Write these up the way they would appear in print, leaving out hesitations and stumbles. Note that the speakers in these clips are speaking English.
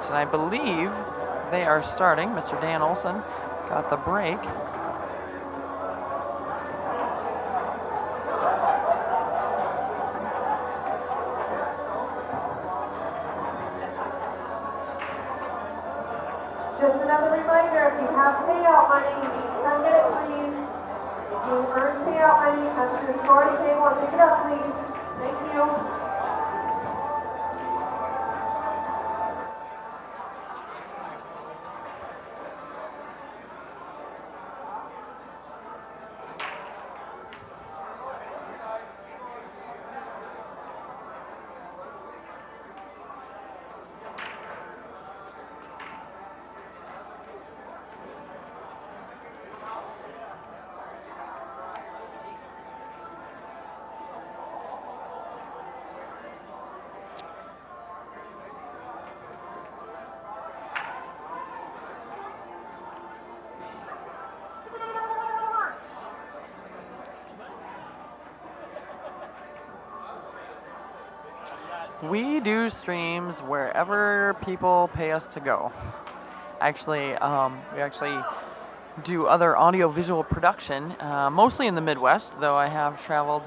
right, and I believe they are starting. Mr. Dan Olson got the break. Just another reminder, if you have payout money, you need to come get it, please. If you earned payout money, come to the scoring table and pick it up, please. Thank you. We do streams wherever people pay us to go. Actually, we actually do other audio-visual production, mostly in the Midwest, though I have traveled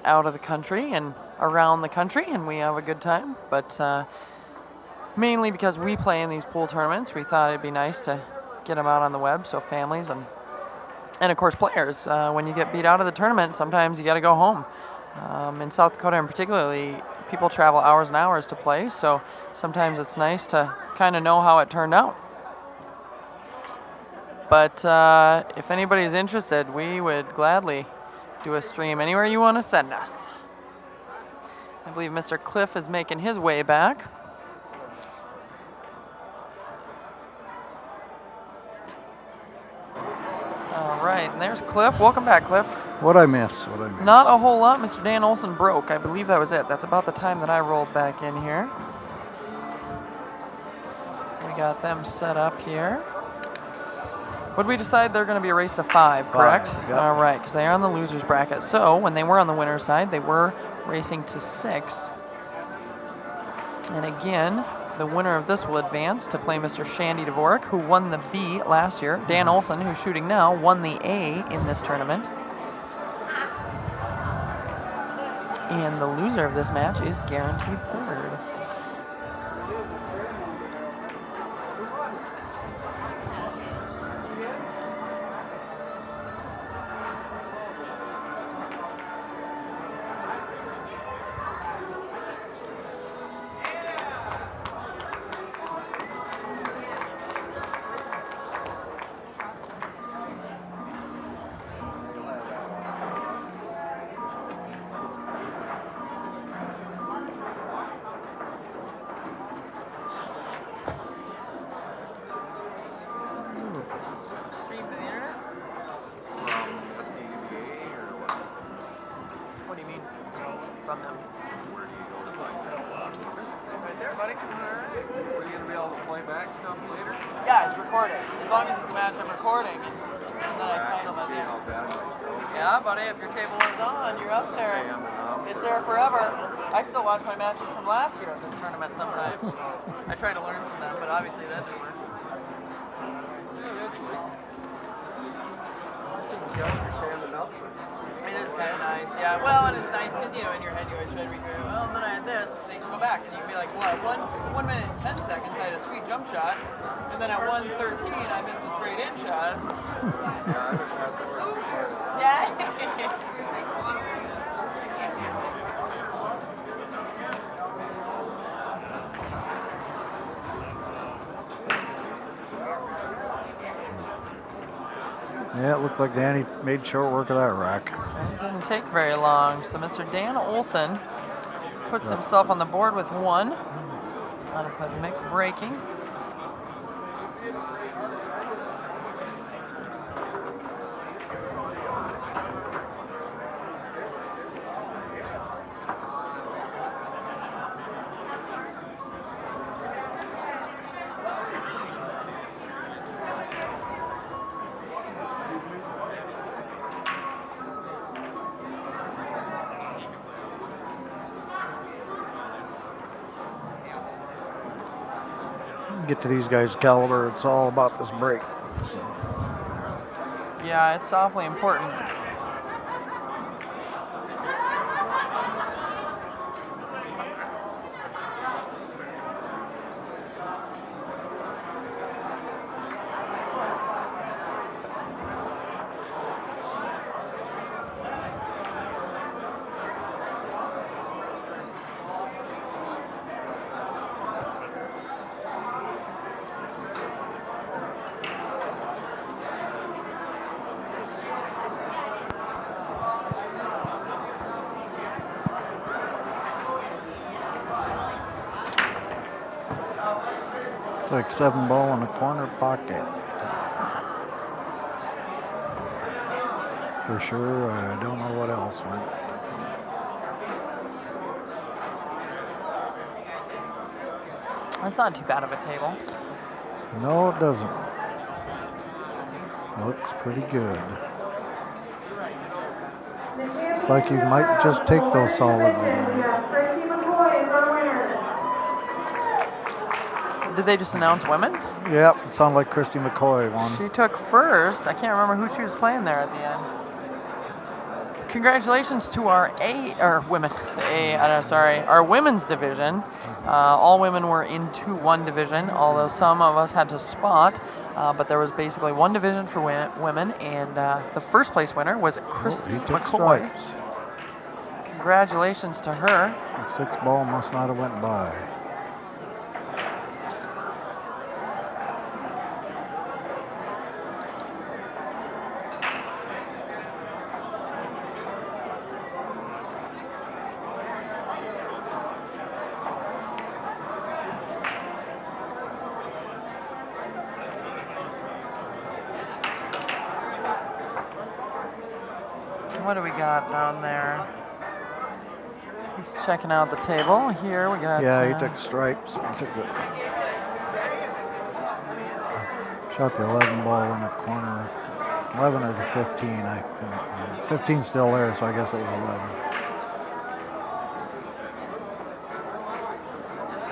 out of the country and around the country, and we have a good time. But mainly because we play in these pool tournaments, we thought it'd be nice to get them out on the web so families and of course players, when you get beat out of the tournament, sometimes you got to go home. In South Dakota in particularly, people travel hours and hours to play, so sometimes it's nice to kind of know how it turned out. But if anybody's interested, we would gladly do a stream anywhere you want to send us. I believe Mr. Cliff is making his way back. All right, and there's Cliff. Welcome back, Cliff. What'd I miss? Not a whole lot. Mr. Dan Olson broke. I believe that was it. That's about the time that I rolled back in here. We got them set up here. What did we decide? They're going to be a race to 5, correct? Yep. All right, because they are on the loser's bracket. So when they were on the winner's side, they were racing to 6. And again, the winner of this will advance to play Mr. Shandy Dvorak, who won the B last year. Dan Olson, who's shooting now, won the A in this tournament. And the loser of this match is guaranteed 3rd. My matches from last year at this tournament sometimes. I try to learn from them, but obviously that didn't work. It is kind of nice, yeah. Well, and it's nice because, you know, in your head you always try to recreate, well, then I had this, so you can go back and you can be like, what, 1 minute and 10 seconds I had a sweet jump shot, and then at 1:13 I missed a straight in shot. Yeah. Yeah, it looked like Danny made short work of that rack. It didn't take very long. So Mr. Dan Olson puts himself on the board with 1. That'll put Mick breaking. get to these guys' caliber, it's all about this break. So. Yeah, it's awfully important. It's like 7 ball in a corner pocket. For sure, I don't know what else went. That's not too bad of a table. No, it doesn't. Looks pretty good. It's like you might just take those solids in. Did they just announce women's? Yep, it sounded like Christy McCoy won. She took first. I can't remember who she was playing there at the end. Congratulations to our our women's division. All women were in 2-1 division, although some of us had to spot. But there was basically one division for women, and the first place winner was Christy He took McCoy. stripes. Congratulations to her. The 6 ball must not have went by. What do we got down there? He's checking out the table. Here we got. Yeah, he took stripes. He took the shot the 11 ball in the corner. 11 or the 15. 15 still there, so I guess it was 11.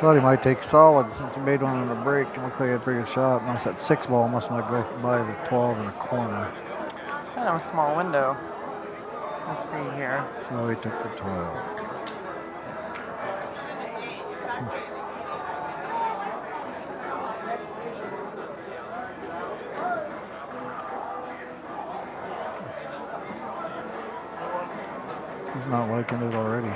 Thought he might take solid since he made one on the break. It looked like he had a pretty good shot. Unless that 6 ball must not go by the 12 in the corner. It's kind of a small window. Let's see here. So he took the 12. He's not liking it already.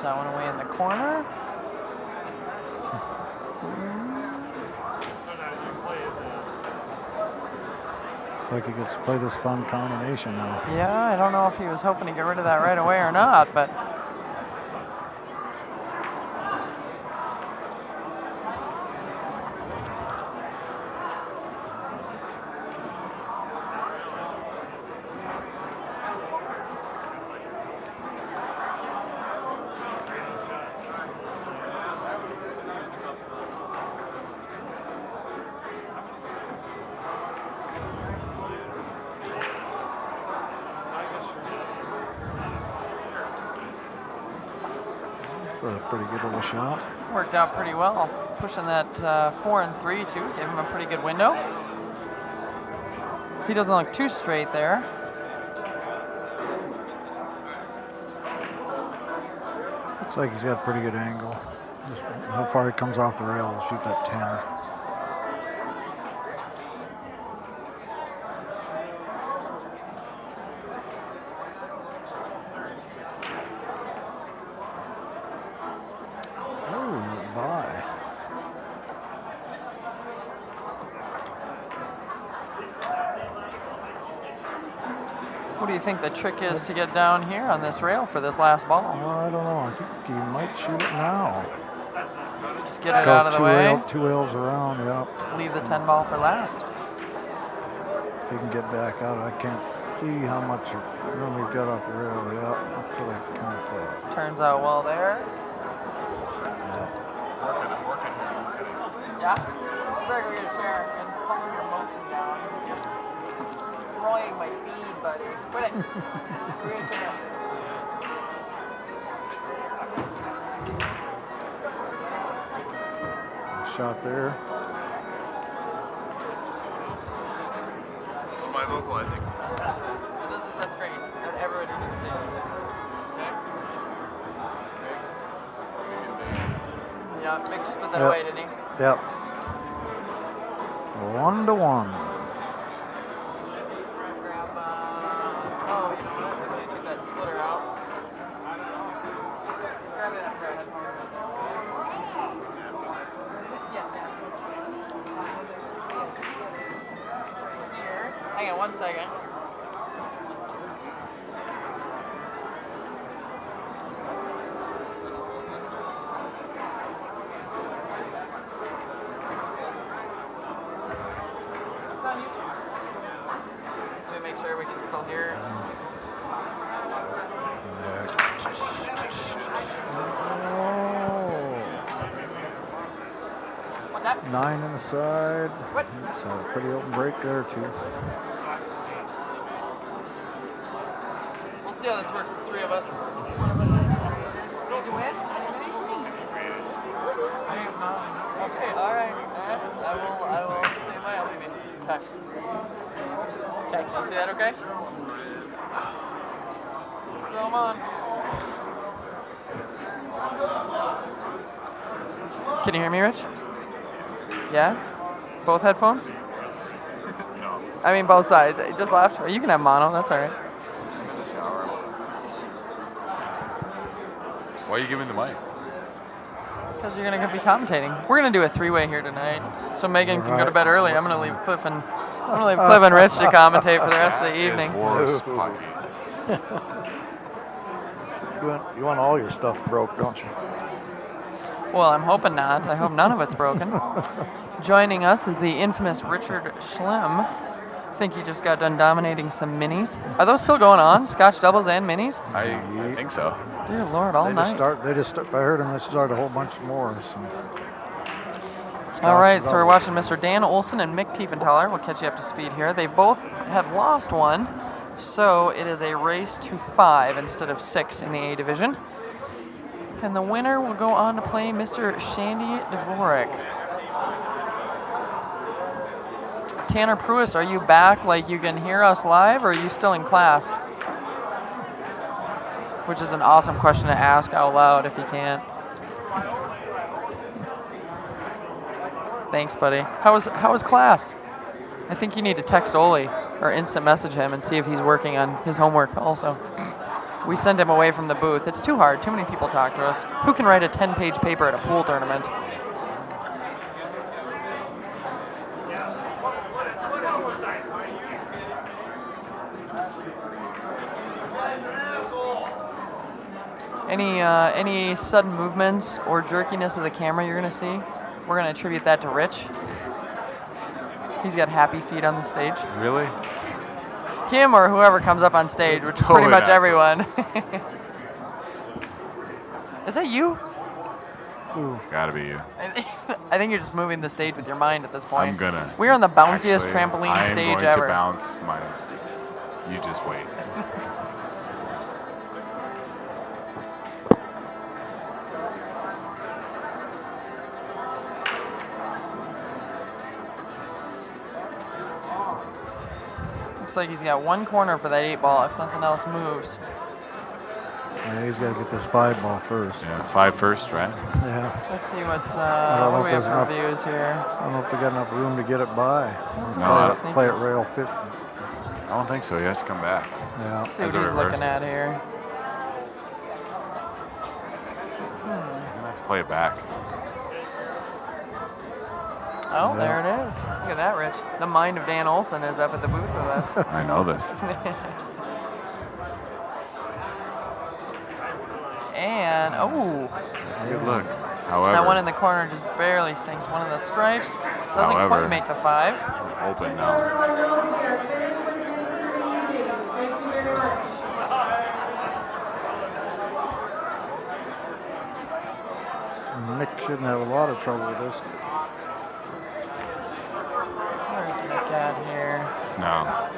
That one away in the corner. Looks like he gets to play this fun combination now. Yeah, I don't know if he was hoping to get rid of that right away or not, but It's a pretty good little shot. worked out pretty well. Pushing that 4 and 3 too, gave him a pretty good window. He doesn't look too straight there. Looks like he's got a pretty good angle. Just how far he comes off the rail to shoot that 10. What do you think the trick is to get down here on this rail for this last ball? I don't know. I think he might shoot it now. Just get it out of the way. Two rails around, yeah. Leave the 10 ball for last. If he can get back out, I can't see how much room he's got off the rail. Yeah, that's what I kind of thought. Turns out well there. Yeah. I'm working here. Yeah? It's better go get a chair and calm your motion down. Destroying my feed, buddy. Quit it. Go get a chair. Shot there. What am I vocalizing? This is the screen that everybody can see. Okay? Yeah, Mick just put that away, didn't he? Yep. 1-1. Grab, oh, you know what? Let me take that splitter out. Grab it after I had fun with it. Yeah. Here. Hang on 1 second. It's on you. Let me make sure we can still hear. What's that? 9 in the side. What? It's a pretty open break there too. We'll see how this works with 3 of us. Did you win? I am not. Okay, alright. I will say my own maybe. Okay. Okay, can you see that okay? Throw them on. Can you hear me, Rich? Yeah? Both headphones? No. I mean both sides. Just left. Or you can have mono, that's alright. I'm in the shower. Why are you giving the mic? Because you're going to be commentating. We're going to do a 3-way here tonight. So Megan can go to bed early. I'm going to leave Cliff and Rich to commentate for the rest of the evening. Horse hockey. You want all your stuff broke, don't you? Well, I'm hoping not. I hope none of it's broken. Joining us is the infamous Richard Schlemm. I think he just got done dominating some minis. Are those still going on? Scotch doubles and minis? I think so. Dear Lord, all night. I heard them. They start a whole bunch more. So. All right, so we're watching Mr. Dan Olson and Mick Tiefenthaler. We'll catch you up to speed here. They both have lost one, so it is a race to 5 instead of 6 in the A division. And the winner will go on to play Mr. Shandy Dvorak. Tanner Pruis, are you back like you can hear us live, or are you still in class? Which is an awesome question to ask out loud if you can't. Thanks, buddy. How was class? I think you need to text Oli or instant message him and see if he's working on his homework also. We sent him away from the booth. It's too hard. Too many people talk to us. Who can write a 10-page paper at a pool tournament? Any sudden movements or jerkiness of the camera you're going to see? We're going to attribute that to Rich. He's got happy feet on the stage. Really? Him or whoever comes up on stage, It's which is pretty totally much not. everyone. Is that you? It's gotta be you. I think you're just moving the stage with your mind at this point. I'm gonna. We're on the bounciest Actually, trampoline stage I'm going ever. to bounce my. You just wait. Looks like he's got one corner for that 8-ball if nothing else moves. Yeah, he's got to get this 5-ball first. Yeah, 5 first, right? Yeah. Let's see what's don't know what do we if have for there's views here. I don't know if they got enough room to get it by. That's No, pretty Play sneaky. it rail 50. I don't think so. He has to come back. Yeah. Let's see As what a he's reverse. looking at here. He's gonna have to play it back. Oh, Yeah. there it is. Look at that, Rich. The mind of Dan Olson is up at the booth with us. I know this. and oh, It's a good look. However, that one in the corner just barely sinks one of the stripes. Doesn't However, quite make the 5. open now. Everyone knows we are finished with the business of the evening. Thank you very much. Mick shouldn't have a lot of trouble with this. Where's Mick at here? No.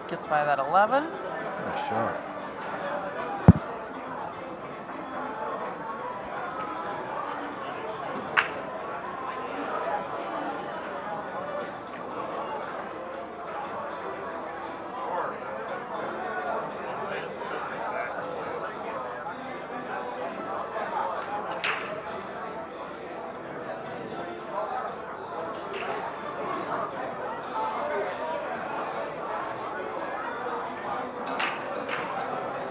Gets by that 11. Nice shot.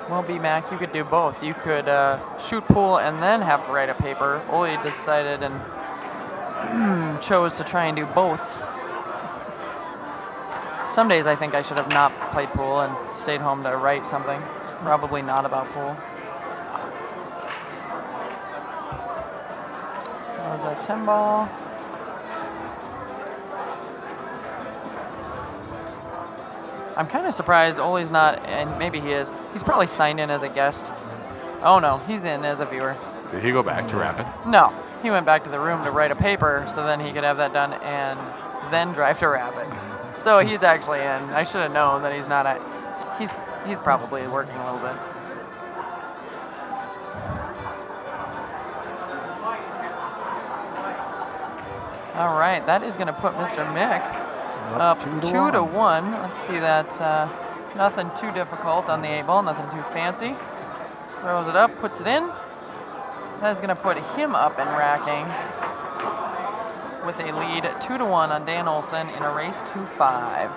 Well, B-Mac, you could do both. You could shoot pool and then have to write a paper. Ole decided and chose to try and do both. Some days I think I should have not played pool and stayed home to write something. Probably not about pool. That was a 10 ball. I'm kind of surprised Ole's not, and maybe he is. He's probably signed in as a guest. Oh no, he's in as a viewer. Did he go back to Rapid? No, he went back to the room to write a paper so then he could have that done and then drive to Rapid. So he's actually in. I should have known that he's not at. He's probably working a little bit. All right, that is going to put Mr. Mick up 2 to 1. Let's see that. Nothing too difficult on the 8 ball, nothing too fancy. Throws it up, puts it in. That is going to put him up in racking with a lead 2 to 1 on Dan Olson in a race to 5.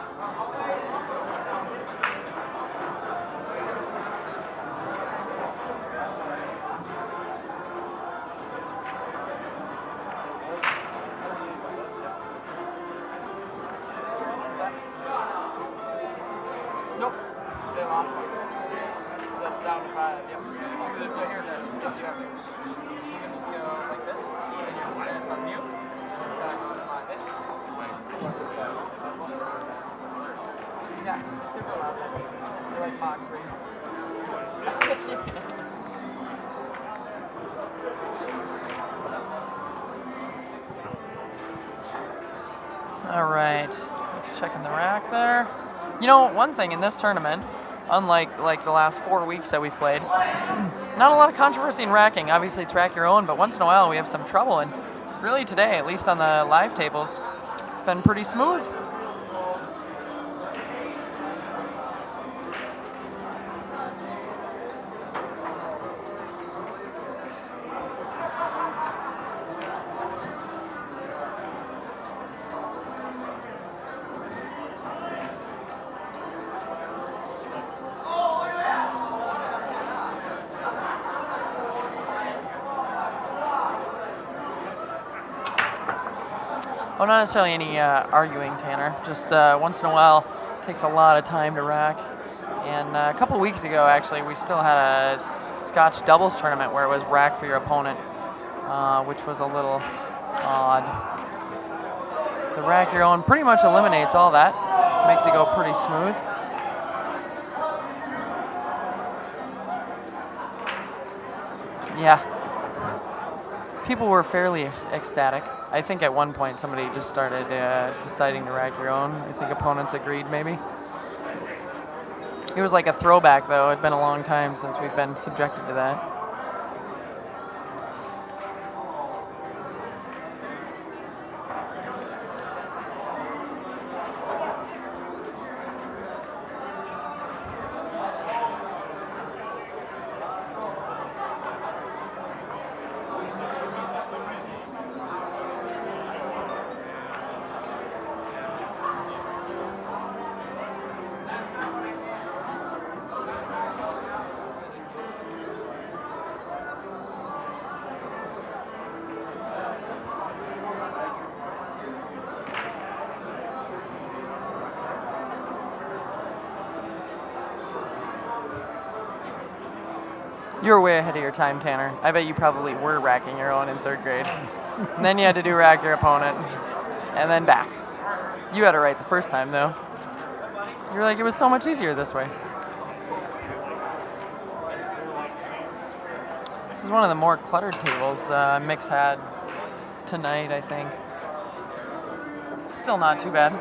Nope, they lost one. That's down to 5. Yep. So here's that. If you have to, you can just go like this, and it's on mute. And it's back on live. Yeah, it's super loud. You're like Mach 3. All right, let's check in the rack there. You know, one thing in this tournament, unlike the last 4 weeks that we've played, not a lot of controversy in racking. Obviously, it's rack your own, but once in a while we have some trouble. And really today, at least on the live tables, it's been pretty smooth. Oh, not necessarily any arguing, Tanner. Just once in a while, takes a lot of time to rack. And a couple weeks ago, actually, we still had a Scotch doubles tournament where it was rack for your opponent, which was a little odd. The rack your own pretty much eliminates all that. Makes it go pretty smooth. Yeah. People were fairly ecstatic. I think at one point somebody just started deciding to rack your own. I think opponents agreed, maybe. It was like a throwback, though. It'd been a long time since we've been subjected to that. You were way ahead of your time, Tanner. I bet you probably were racking your own in 3rd grade. And then you had to do rack your opponent, and then back. You had it right the first time, though. You were like, it was so much easier this way. This is one of the more cluttered tables Mick's had tonight, I think. Still not too bad.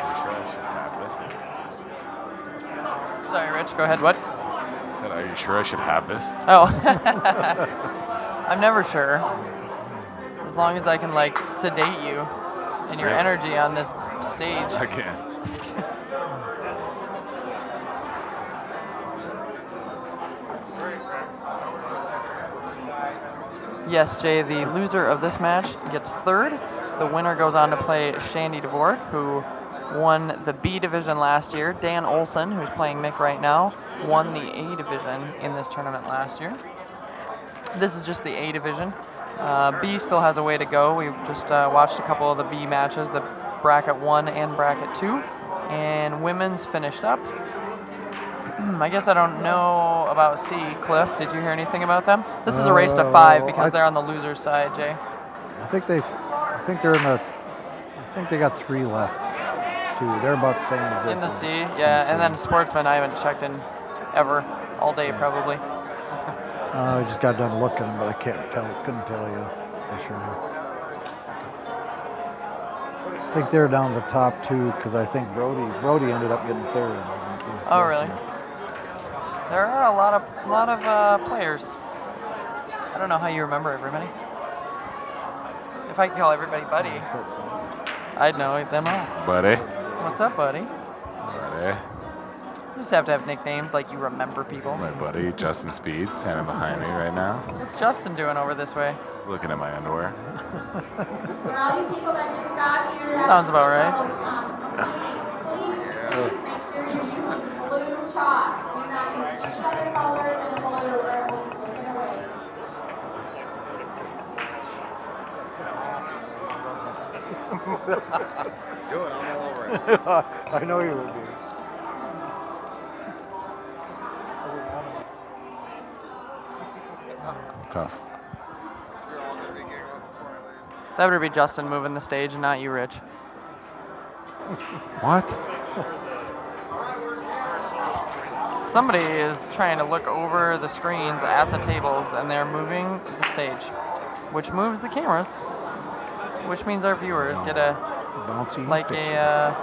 I'm sure I should have this. Sorry, Rich, go ahead. What? I said, are you sure I should have this? Oh. I'm never sure. As long as I can, like, sedate you and your Really? energy on this stage. I can't. Yes, Jay, the loser of this match gets 3rd. The winner goes on to play Shandy Dvorak, who won the B division last year. Dan Olson, who's playing Mick right now, won the A division in this tournament last year. This is just the A division. B still has a way to go. We just watched a couple of the B matches, the bracket 1 and bracket 2, and women's finished up. I guess I don't know about C. Cliff, did you hear anything about them? This is a race to 5 because they're on the loser's side, Jay. I think they're in the. I think they got 3 left. 2. They're about the same as this. In the one. C, In yeah, the and C. then sportsman I haven't checked in ever, all day probably. I just got done looking, but I couldn't tell you for sure. I think they're down the top 2 because I think Brody ended up getting 3rd. Oh, really? There are a lot of players. I don't know how you remember everybody. If I could call everybody buddy, I'd know them all. Buddy. What's up, buddy? Buddy. You just have to have nicknames like you remember people. My buddy, Justin Speed, standing behind me right now. What's Justin doing over this way? He's looking at my underwear. For all you people that just got here, Sounds about right. please make sure you're using blue chalk. Do not use any other color than blue or it will be taken away. Do it, I'm all over it. I know you would be. Tough. That would be Justin moving the stage and not you, Rich. What? Somebody is trying to look over the screens at the tables and they're moving the stage, which moves the cameras, which means our viewers get a Bouncy like picture. a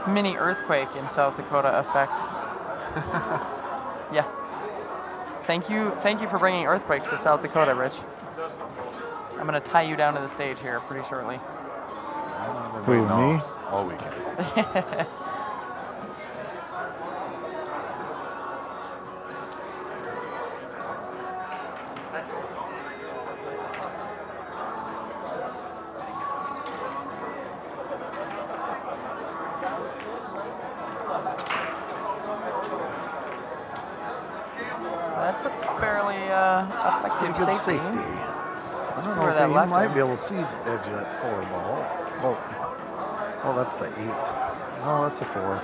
mini earthquake in South Dakota effect. Yeah. Thank you for bringing earthquakes to South Dakota, Rich. I'm gonna tie you down to the stage here pretty shortly. I've been Who, waiting me? all weekend. That's a fairly effective Good safety. safety. I See don't where know that if you left might him. be able to see the edge of that 4 ball. Oh, that's the 8. No, that's a 4.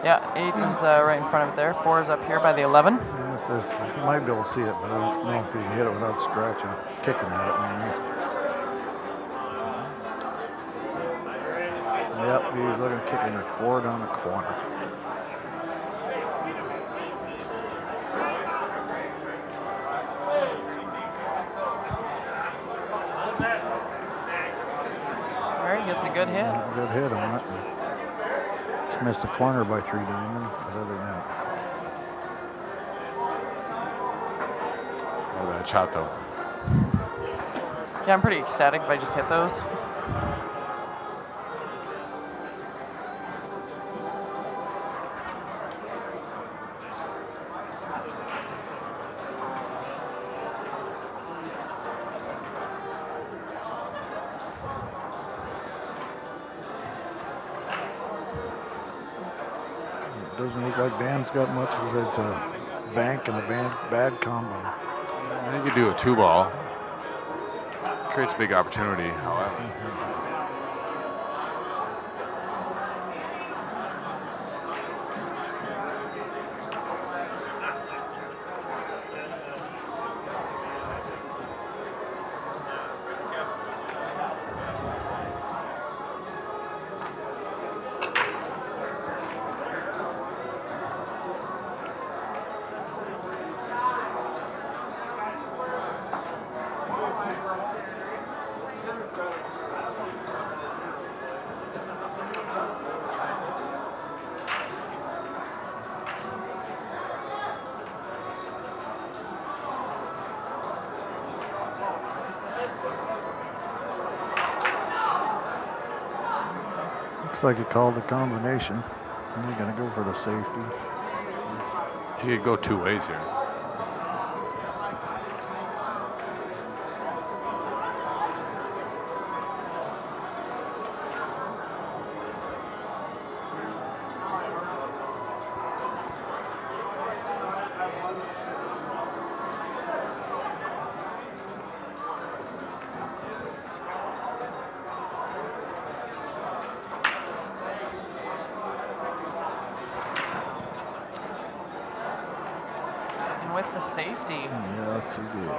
Yeah, 8 is right in front of it there. 4 is up here by the 11. Yeah, it says you might be able to see it, but I don't know if you can hit it without scratching, kicking at it maybe. Yep, he's looking at kicking it 4 down the corner. There, he gets a good hit. Good hit on it. Just missed the corner by 3 diamonds, but other than that. Oh, that shot though. Yeah, I'm pretty ecstatic if I just hit those. Doesn't look like Dan's got much. It's a bank and a bad combo. I think you do a 2 ball. Creates a big opportunity, however. Looks like he called the combination. And they're going to go for the safety. He could go two ways here. With the safety. Yes, he did.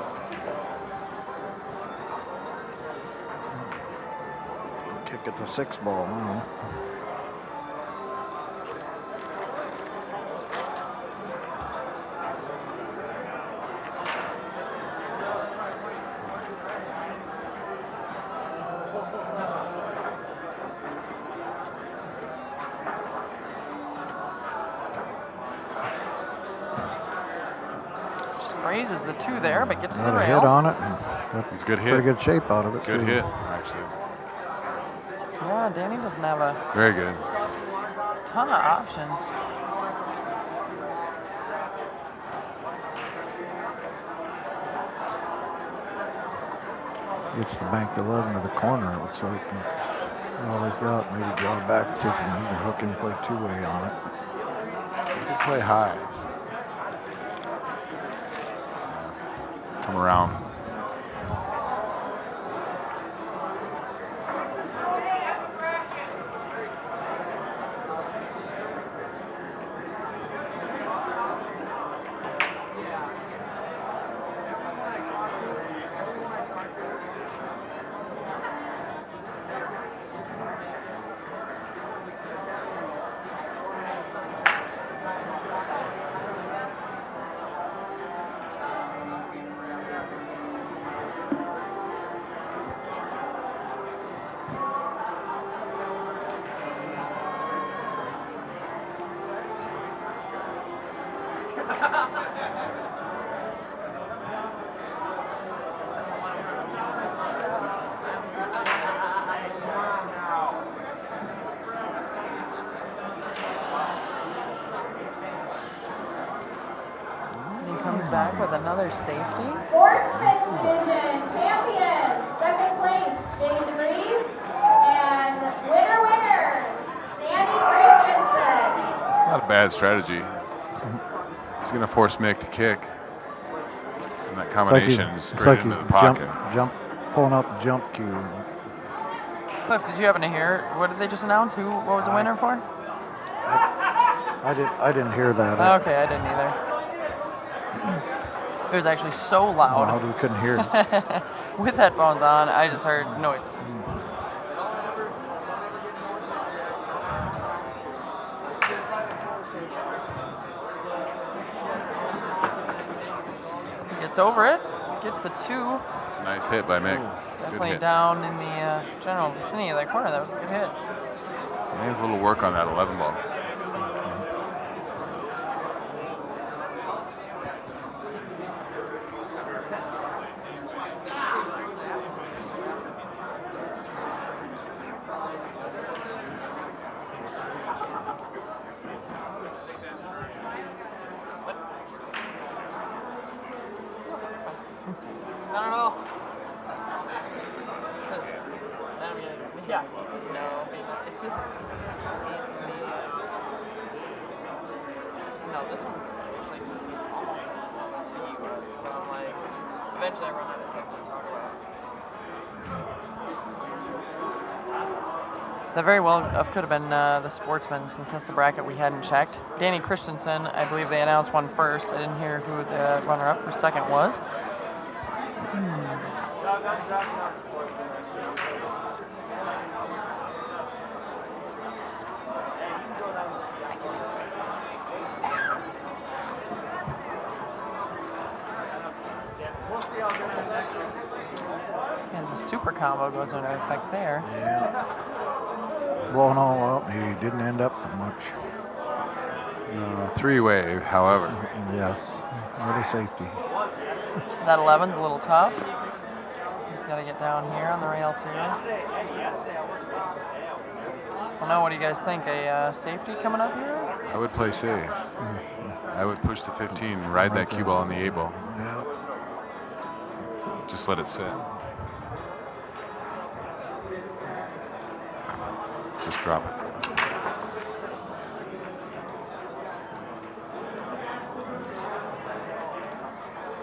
Kick at the 6 ball now. Raises the 2 there, but gets the Got a rail. hit on it. It's a good hit. Pretty good shape out of it. Good too. hit, actually. Yeah, Danny doesn't have a Very good. ton of options. Gets the banked 11 to the corner, it looks like. It's all he's got. Maybe draw back and see if he can either hook and play two-way on it. You can play high. Come around. Back with another safety. Fourth division champion, second place, Jay DeVries, and winner, Sandy Christensen. It's not a bad strategy. He's going to force Mick to kick. And that combination is straight into the pocket. Pulling out the jump cue. Cliff, did you happen to hear? What did they just announce? What was the winner for? I didn't hear that. Okay, I didn't either. It was actually so loud. Loud we couldn't hear it. With headphones on, I just heard noises. Gets over it. Gets the 2. It's a nice hit by Mick. Definitely hit. down in the general vicinity of that corner. That was a good hit. He has a little work on that 11 ball. Not at all. Yeah. No. It's the. No, this one's actually almost as slow as he was. So I'm like, eventually I run out of stuff to talk about. That very well could have been the Sportsman, since that's the bracket we hadn't checked. Danny Christensen, I believe they announced one first. I didn't hear who the runner-up for second was. And the super combo goes into effect there. Yeah. Blowing all up, he didn't end up with much. No, three-way, however. Yes, little safety. That 11's a little tough. He's got to get down here on the rail too. Well, now what do you guys think? A safety coming up here? I would play safe. I would push the 15, ride that cue ball on the 8 ball. Yeah. Just let it sit. Just drop it.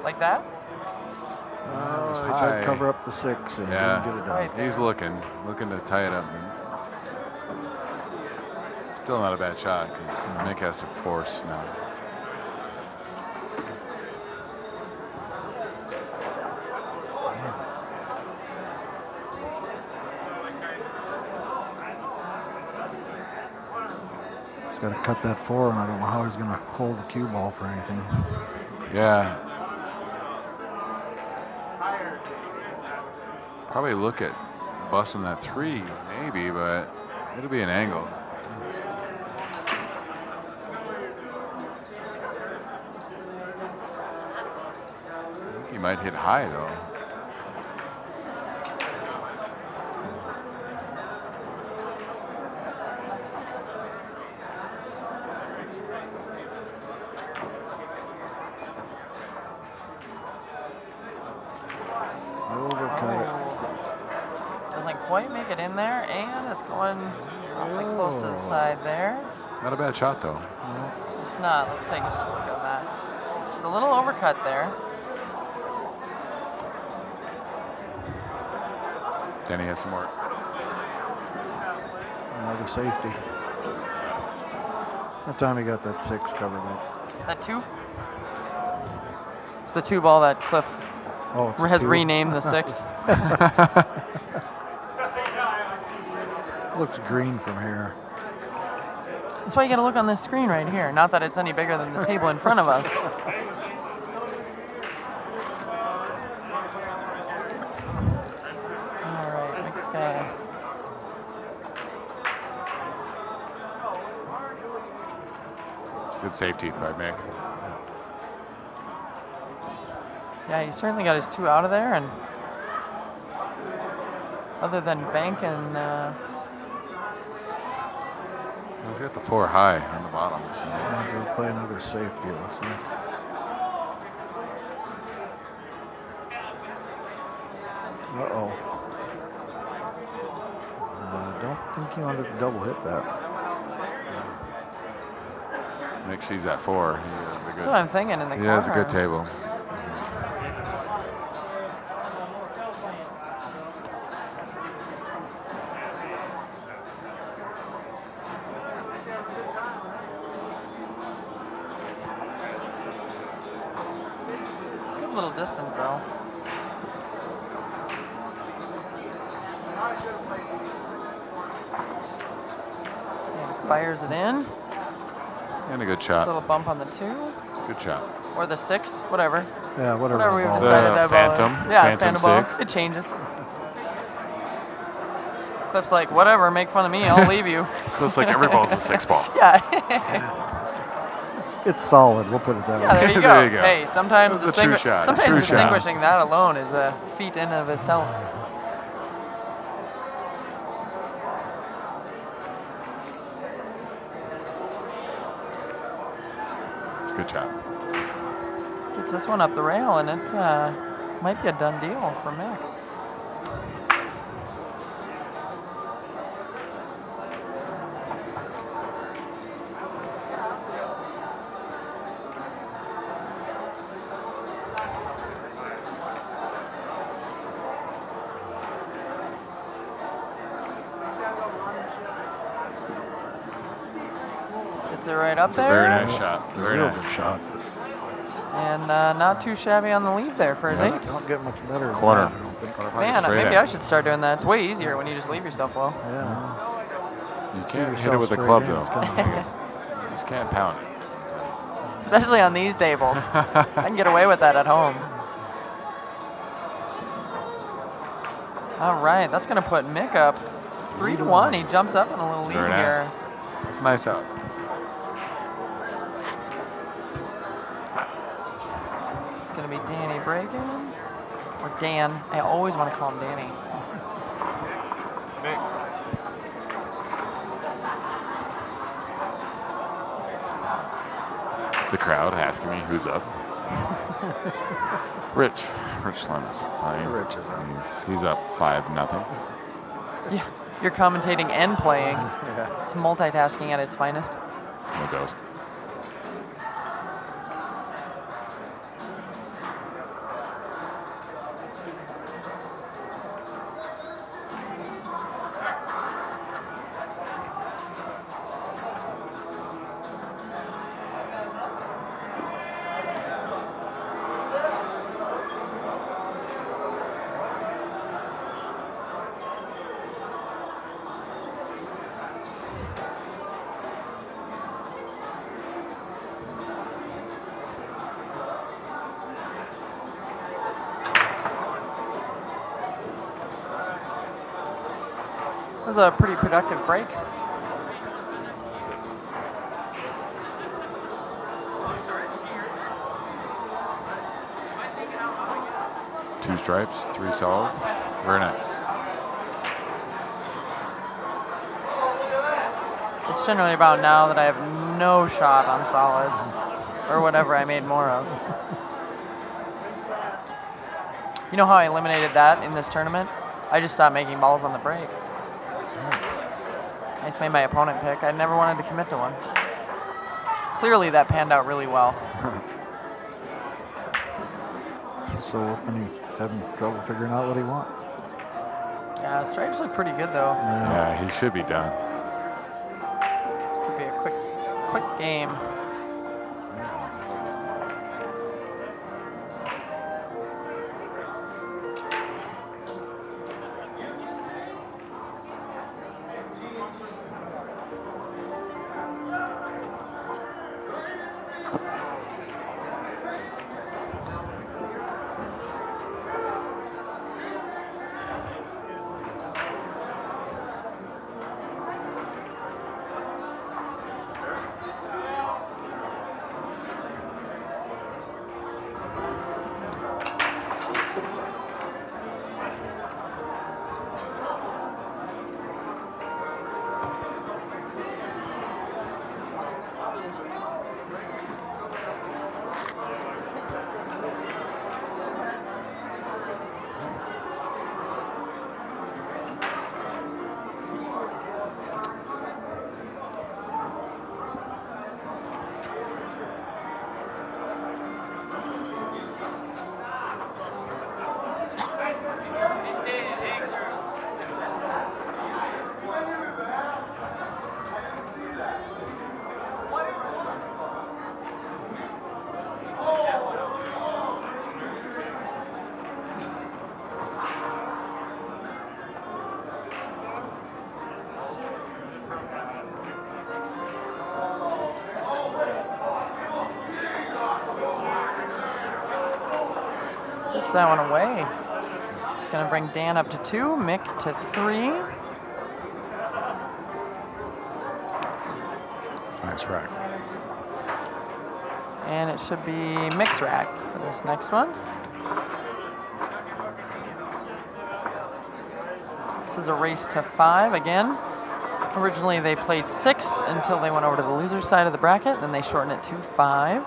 Like that? Oh, Just he tried high. to cover up the 6 and Yeah. didn't get it done. Right. He's looking to tie it up. Still not a bad shot because Mick has to force now. He's got to cut that 4, and I don't know how he's going to hold the cue ball for anything. Yeah. Probably look at busting that 3, maybe, but it'll be an angle. I think he might hit high though. Overcut it. Doesn't quite make it in there, and it's going awfully close to the side there. Not a bad shot though. It's not. Let's take just a look at that. Just a little overcut there. Then he has some more. Another safety. That time he got that 6 covered up. That 2? It's the 2 ball that Cliff Oh, it's a has 2. renamed the 6. Looks green from here. That's why you got to look on this screen right here. Not that it's any bigger than the table in front of us. All right, next guy. Good safety by Mick. Yeah, he certainly got his 2 out of there, and other than bank and He's got the 4 high on the bottom. So. And so we play another safety, it looks like. Uh-oh. I don't think he wanted to double hit that. Mick sees that 4. that's what I'm thinking in the corner. He has a good table. It's a good little distance, though. And fires it in. And a good Just a shot. little bump on the 2. Good shot. Or the 6, whatever. Yeah, whatever. Whatever the we've ball is. decided that ball is. Phantom. Yeah, Phantom ball. 6. It changes. Cliff's like, whatever, make fun of me, I'll leave you. Looks like every ball's a 6 ball. Yeah. It's solid, we'll put it that Yeah, way. there you go. There you go. Hey, sometimes, That was a true shot. sometimes True shot. distinguishing that alone is a feat in of itself. It's a good shot. Gets this one up the rail, and it might be a done deal for Mick. Gets it right up It's a there. very nice shot. Very Real nice. good shot. And not too shabby on the leave there for his Yeah. 8. Don't get much better than Corner. that, I don't think. Man, Straight maybe in. I should start doing that. It's way easier when you just leave yourself well. Yeah. You Give can't hit it yourself with a straight club, in, though. it's gonna hit. You just can't pound it. Especially on these tables. I can get away with that at home. All right, that's going to put Mick up 3-1. He jumps up in a little lead Very here. nice. It's a nice out. It's going to be Danny breaking. Or Dan. I always want to call him Danny. The crowd asking me who's up. Rich Slim is playing. Rich is up. He's up 5-0. Yeah, you're commentating and playing. Yeah. It's multitasking at its finest. No ghost. That was a pretty productive break. Two stripes, 3 solids. Very nice. It's generally about now that I have no shot on solids, or whatever I made more of. You know how I eliminated that in this tournament? I just stopped making balls on the break. I just made my opponent pick. I never wanted to commit to one. Clearly that panned out really well. So open, he's having trouble figuring out what he wants. Yeah, stripes look pretty good though. Yeah, he should be done. This could be a quick game. Gets that one away. It's going to bring Dan up to 2, Mick to 3. It's a nice rack. And it should be Mick's rack for this next one. This is a race to 5 again. Originally they played 6 until they went over to the loser side of the bracket, then they shortened it to 5.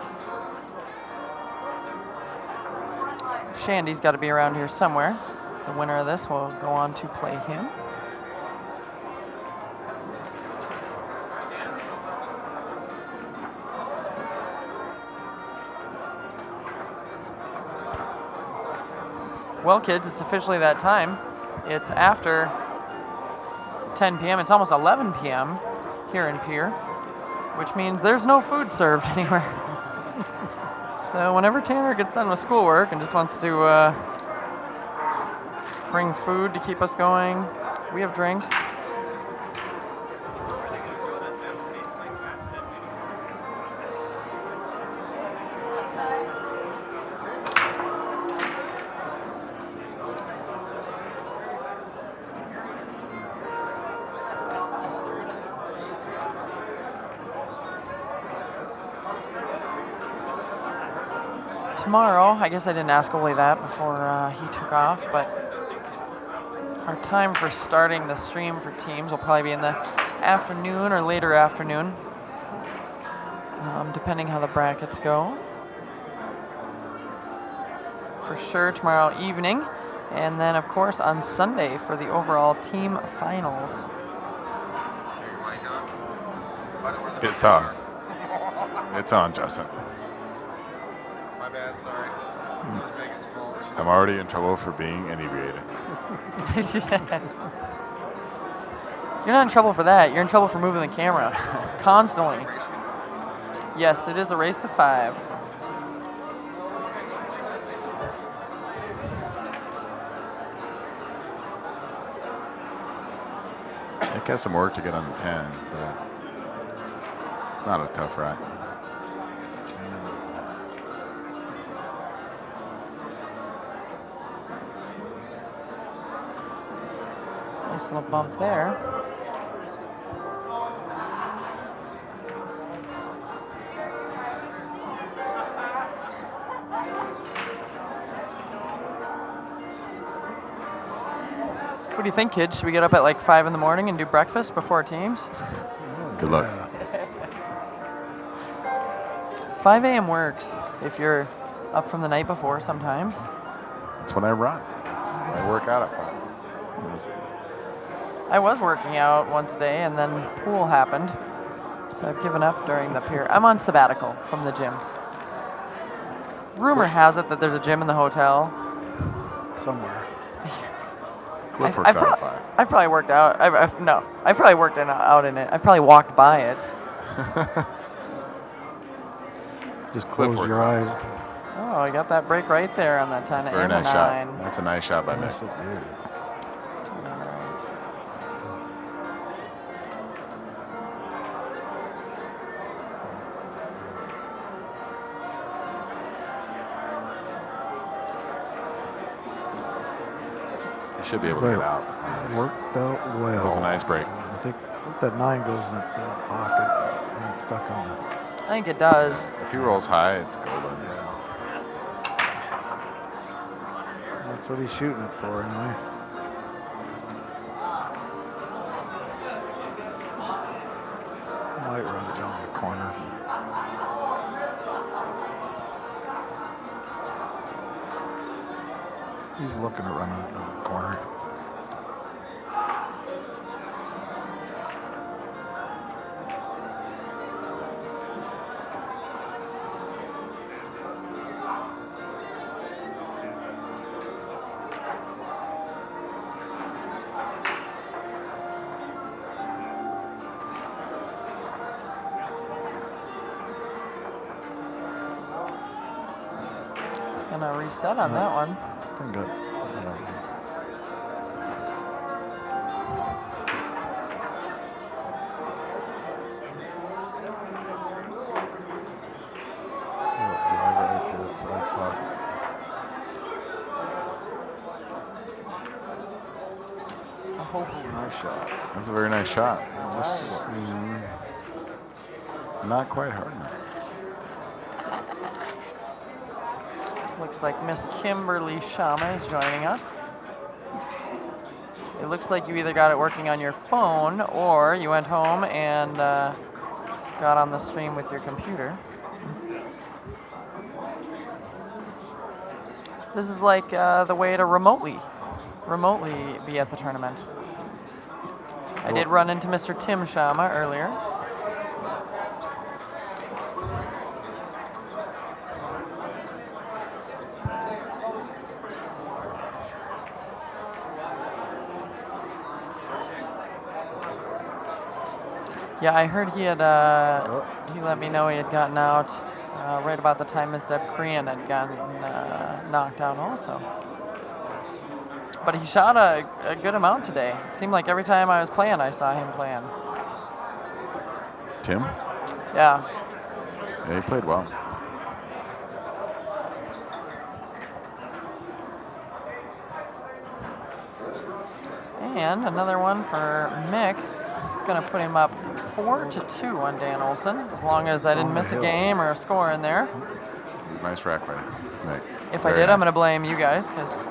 Shandy's got to be around here somewhere. The winner of this will go on to play him. Well, kids, it's officially that time. It's after 10 p.m. It's almost 11 p.m. here in Pier. which means there's no food served anywhere. So whenever Tanner gets done with schoolwork and just wants to bring food to keep us going, we have drink. Tomorrow, I guess I didn't ask Ole that before he took off, but our time for starting the stream for teams will probably be in the afternoon or later afternoon, depending how the brackets go. For sure tomorrow evening, and then of course on Sunday for the overall team finals. It's on. It's on, Justin. My bad, sorry. It was Megan's fault. I'm already in trouble for being inebriated. You're not in trouble for that. You're in trouble for moving the camera constantly. Yes, it is a race to 5. It got some work to get on the 10, but not a tough ride. Nice little bump there. What do you think, kids? Should we get up at like 5 in the morning and do breakfast before teams? Good luck. 5 a.m. works if you're up from the night before sometimes. That's when I run. I work out at 5. I was working out once a day and then pool happened. So I've given up during the period. I'm on sabbatical from the gym. Rumor has it that there's a gym in the hotel. Somewhere. Cliff works out at 5. I've probably worked out. I've probably worked out in it. I've probably walked by it. Just Cliff close works your out. eyes. Oh, I got that break right there on that 10 That's a very and a nice 9. shot. That's a nice shot by Yes, Mick. it did. You should be able to get out on this. Worked out well. That was a nice break. I think that 9 goes in its pocket and stuck on it. I think it does. If he rolls high, it's golden. Yeah. That's what he's shooting it for, anyway. Might run it down the corner. He's looking at running it down the corner. Gonna reset on that one. I think I don't know. Drive right through that side pocket. Nice shot. That's a very nice shot. Just not quite hard enough. Looks like Miss Kimberly Shama is joining us. It looks like you either got it working on your phone or you went home and got on the stream with your computer. This is like the way to remotely be at the tournament. I did run into Mr. Tim Shama earlier. Yeah, I heard he had, he let me know he had gotten out right about the time Miss Deb Korean had gotten knocked out also. But he shot a good amount today. It seemed like every time I was playing, I saw him playing. Tim? Yeah. Yeah, he played well. And another one for Mick. It's going to put him up 4-2 on Dan Olson, as long as I didn't miss a game or a score in there. He's a nice rack by Mick. If I did, I'm going to blame you guys, because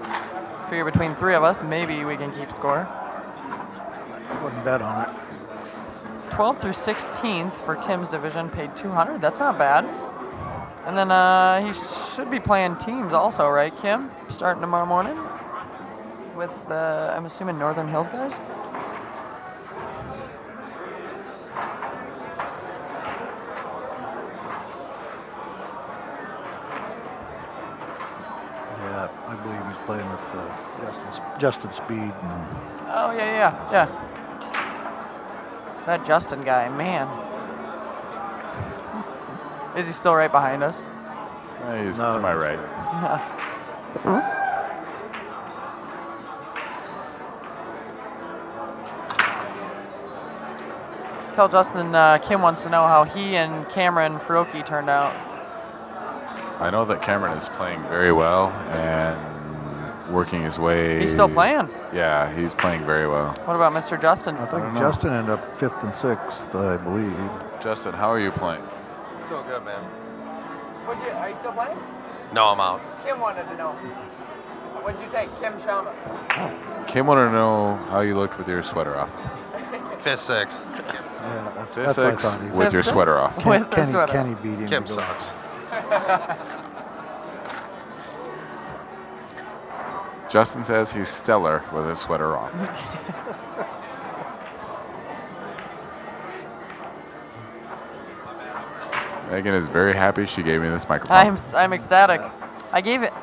figure between 3 of us, maybe we can keep score. I wouldn't bet on it. 12th through 16th for Tim's division, paid 200. That's not bad. And then he should be playing teams also, right, Kim? Starting tomorrow morning with, I'm assuming, Northern Hills guys? Yeah, I believe he's playing with Justin Speed. And Oh, yeah. That Justin guy, man. Is he still right behind us? He's to my right. Tell Justin Kim wants to know how he and Cameron Furoki turned out. I know that Cameron is playing very well and working his way. He's still playing. Yeah, he's playing very well. What about Mr. Justin? I think Justin ended up 5th and 6th, I believe. Justin, how are you playing? Doing good, man. Are you still playing? No, I'm out. Kim wanted to know. What'd you take, Kim Shama? Kim wanted to know how you looked with your sweater off. 5th, 6th. Yeah, that's Fifth, what I sixth, thought he with your Fifth, sweater sixth? off. With the sweater. Kenny beat him. Kim to go. sucks. Justin says he's stellar with his sweater on. Megan is very happy she gave me this microphone. I'm ecstatic. I gave it.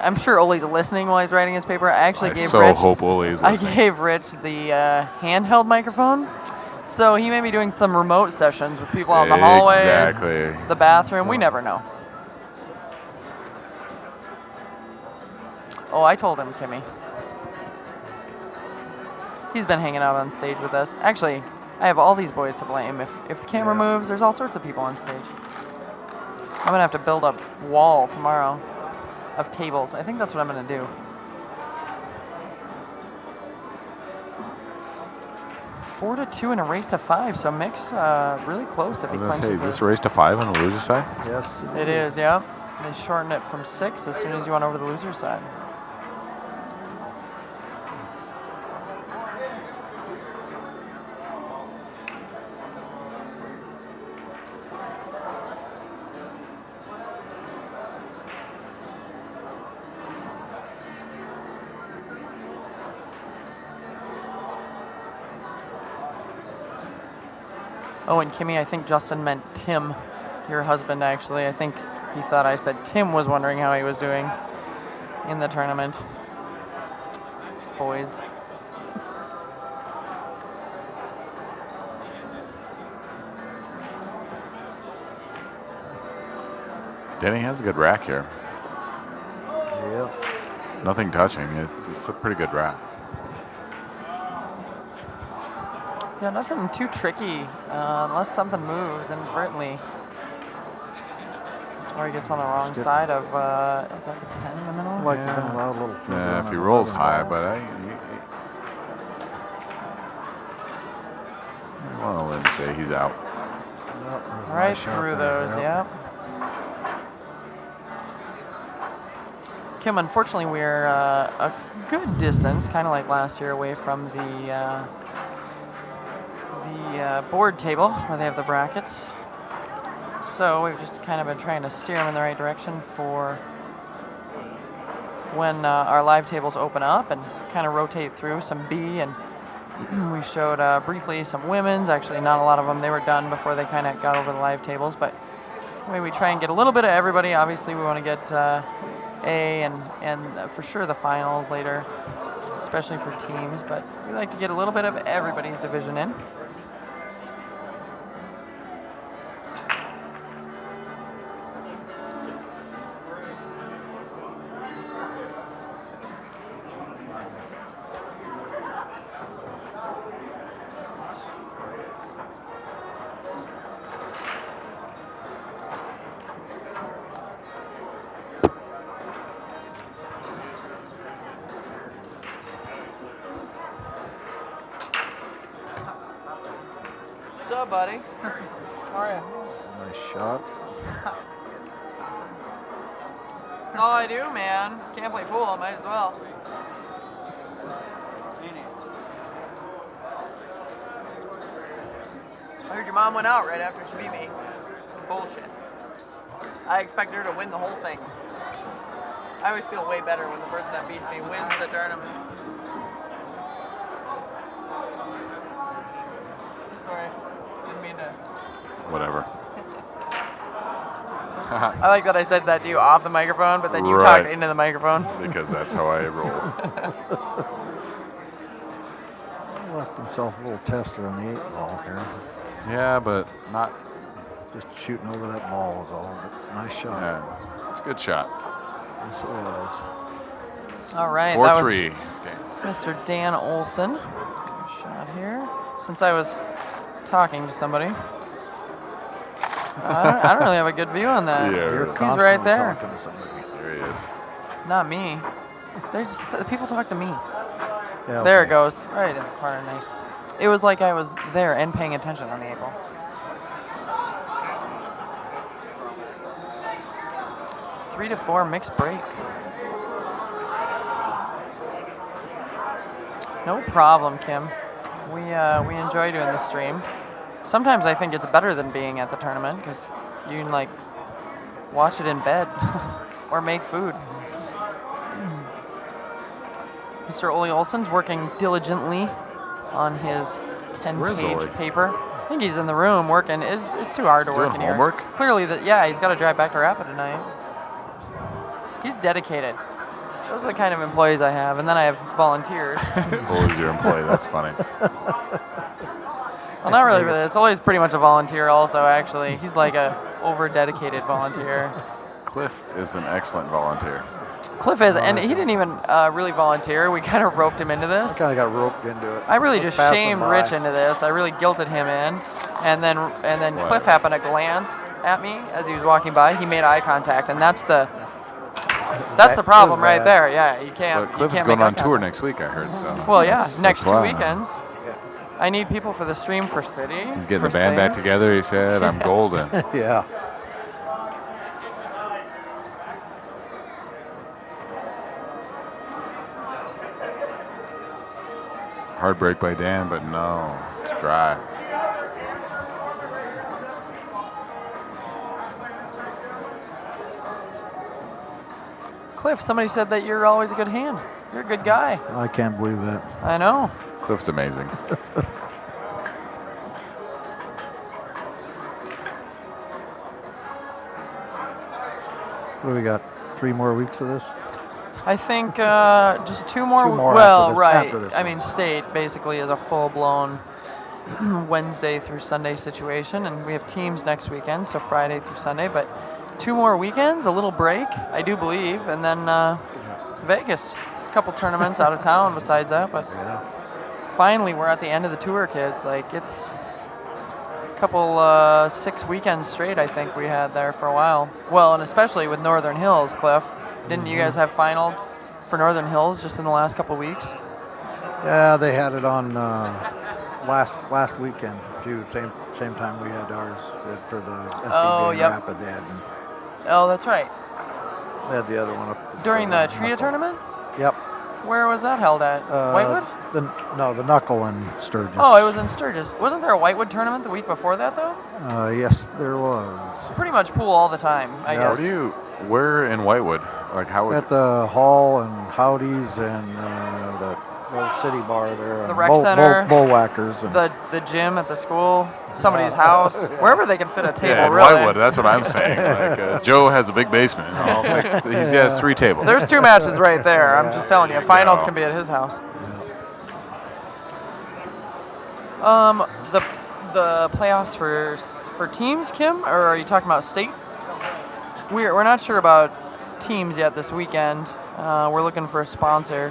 I'm sure Ole's listening while he's writing his paper. I actually I gave so Rich. hope Ole is I listening. gave Rich the handheld microphone, so he may be doing some remote sessions with people out in the hallways, Exactly. the bathroom. We never know. Oh, I told him, Kimmy. He's been hanging out on stage with us. Actually, I have all these boys to blame. If the camera moves, there's all sorts of people on stage. I'm gonna have to build a wall tomorrow of tables. I think that's what I'm gonna do. 4-2 in a race to 5, so Mick's really close if he I was gonna say, clinches is this this. a race to 5 on the loser side? Yes. It is, yeah. They shorten it from 6 as soon as you went over the loser side. Oh, and Kimmy, I think Justin meant Tim, your husband, actually. I think he thought I said Tim was wondering how he was doing in the tournament. Boys. Denny has a good rack here. Yep. Nothing touching. It's a pretty good rack. Yeah, nothing too tricky unless something moves inadvertently. Or he gets on the wrong side of, is that the 10 in the middle? Like been allowed a little finger Yeah, on if he an rolls 11 high, ball. but I want to let him say he's out. Yep, there's a Right nice shot through there, those, yep. yep. Kim, unfortunately, we're a good distance, kind of like last year, away from the board table where they have the brackets. So we've just kind of been trying to steer them in the right direction for when our live tables open up and kind of rotate through some B. And we showed briefly some women's, actually not a lot of them. They were done before they kind of got over the live tables, but maybe we try and get a little bit of everybody. Obviously, we want to get A and for sure the finals later, especially for teams, but we like to get a little bit of everybody's division in. buddy? How are you? Nice shot. That's all I do, man. Can't play pool, I might as well. I heard your mom went out right after she beat me. This is bullshit. I expected her to win the whole thing. I always feel way better when the person that beats me wins the tournament. Sorry, didn't mean to. Whatever. I like that I said that to you off the microphone, but then you Right. talked into the microphone. Because that's how I roll. Left himself a little tester on the 8-ball here. Yeah, but not. Just shooting over that ball is all. But it's a nice shot. Yeah, it's a good shot. Yes, it was. All right, that was 4-3. Damn. Mr. Dan Olson. Good shot here. Since I was talking to somebody, I don't really have a good view on that. Yeah, You're really. He's constantly right there. talking to somebody. There he is. Not me. They're just people talk to me. Yeah, There okay. it goes, right in the corner. Nice. It was like I was there and paying attention on the 8-ball. Three to 4 mixed break. No problem, Kim. We enjoy doing the stream. Sometimes I think it's better than being at the tournament because you can like watch it in bed or make food. Mr. Ole Olson's working diligently on his Where's Ole? 10-page paper. I think he's in the room working. It's too hard to work Doing in here. homework? Clearly, yeah, he's got to drive back to Rapid tonight. He's dedicated. Those are the kind of employees I have, and then I have volunteers. Always your employee. That's funny. Well, not really for this. Ole's pretty much a volunteer also, actually. He's like a over-dedicated volunteer. Cliff is an excellent volunteer. Cliff is, and he didn't even really volunteer. We kind of roped him into this. I kind of got roped into it. I really was just passing shamed by. Rich into this. I really guilted him in, and then Wow. Cliff happened to glance at me as he was walking by. He made eye contact, and that's the problem right bad. there. Yeah, you can't. But Cliff you is can't going make eye on tour contact. next week, I heard. So. Well, yeah, That's next 2 why. weekends. I need people for the stream for City. He's getting for the band back Stan. together. He said, "I'm golden." Yeah. Hard break by Dan, but no, it's dry. Cliff, somebody said that you're always a good hand. You're a good guy. I can't believe that. I know. Cliff's amazing. What do we got? 3 more weeks of this? I think just 2 more. 2 more well, after this- right. after this I one. mean, state basically is a full-blown Wednesday through Sunday situation, and we have teams next weekend, so Friday through Sunday. But 2 more weekends, a little break, I do believe, and then Vegas. A couple tournaments out of town besides that, but Yeah. finally we're at the end of the tour, kids. Like it's a couple 6 weekends straight, I think we had there for a while. Well, and especially with Northern Hills, Cliff. Didn't you guys have finals for Northern Hills just in the last couple weeks? Yeah, they had it on last weekend too. Same time we had ours for the SDABA Oh, yep. Rapid. Oh, that's right. They had the other one up During the Knuckle. Tria tournament? Yep. Where was that held at? Whitewood? The Knuckle and Sturgis. Oh, it was in Sturgis. Wasn't there a Whitewood tournament the week before that, though? Yes, there was. Pretty much pool all the time, I Yeah. guess. Where in Whitewood? Like how? At the Hall and Howdy's and the old city bar there. The and rec center. Bullwhackers. And The gym at the school, somebody's house, wherever they can fit a table, Yeah, in really. Whitewood. That's what I'm saying. Like, Joe has a big basement. He has 3 tables. There's 2 matches right there. I'm just telling you. There you Finals go. can be at his house. The playoffs for teams, Kim, or are you talking about state? We're not sure about teams yet this weekend. We're looking for a sponsor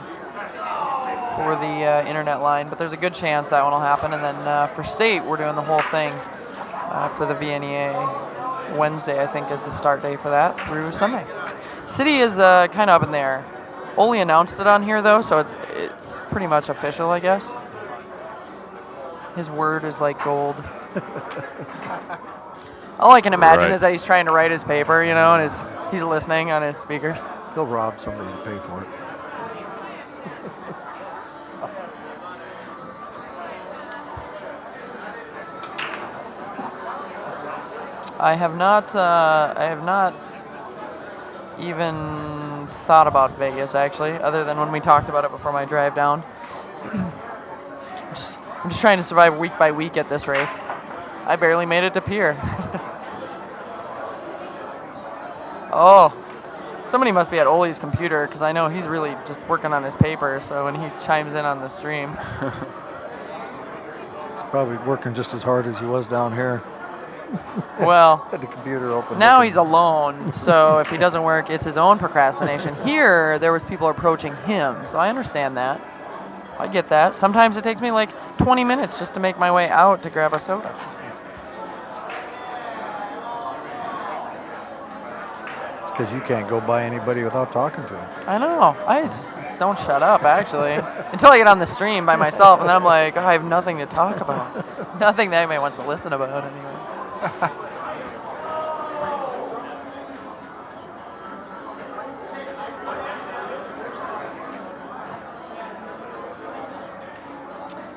for the internet line, but there's a good chance that one will happen. And then for state, we're doing the whole thing for the VNEA. Wednesday, I think, is the start day for that through Sunday. City is kind of up in the air. Ole announced it on here though, so it's pretty much official, I guess. His word is like gold. All I can imagine Right. is that he's trying to write his paper, you know, and he's listening on his speakers. He'll rob somebody to pay for it. I have not even thought about Vegas actually, other than when we talked about it before my drive down. I'm just trying to survive week by week at this rate. I barely made it to Pier. Oh, somebody must be at Oli's computer because I know he's really just working on his paper. So when he chimes in on the stream, He's probably working just as hard as he was down here. well, Had the computer open. now looking. he's alone. So if he doesn't work, it's his own procrastination. Here, there was people approaching him, so I understand that. I get that. Sometimes it takes me like 20 minutes just to make my way out to grab a soda. It's because you can't go by anybody without talking to him. I know. I just don't shut up, actually. Until I get on the stream by myself, and then I'm like, oh, I have nothing to talk about. Nothing that anybody wants to listen about, anyway.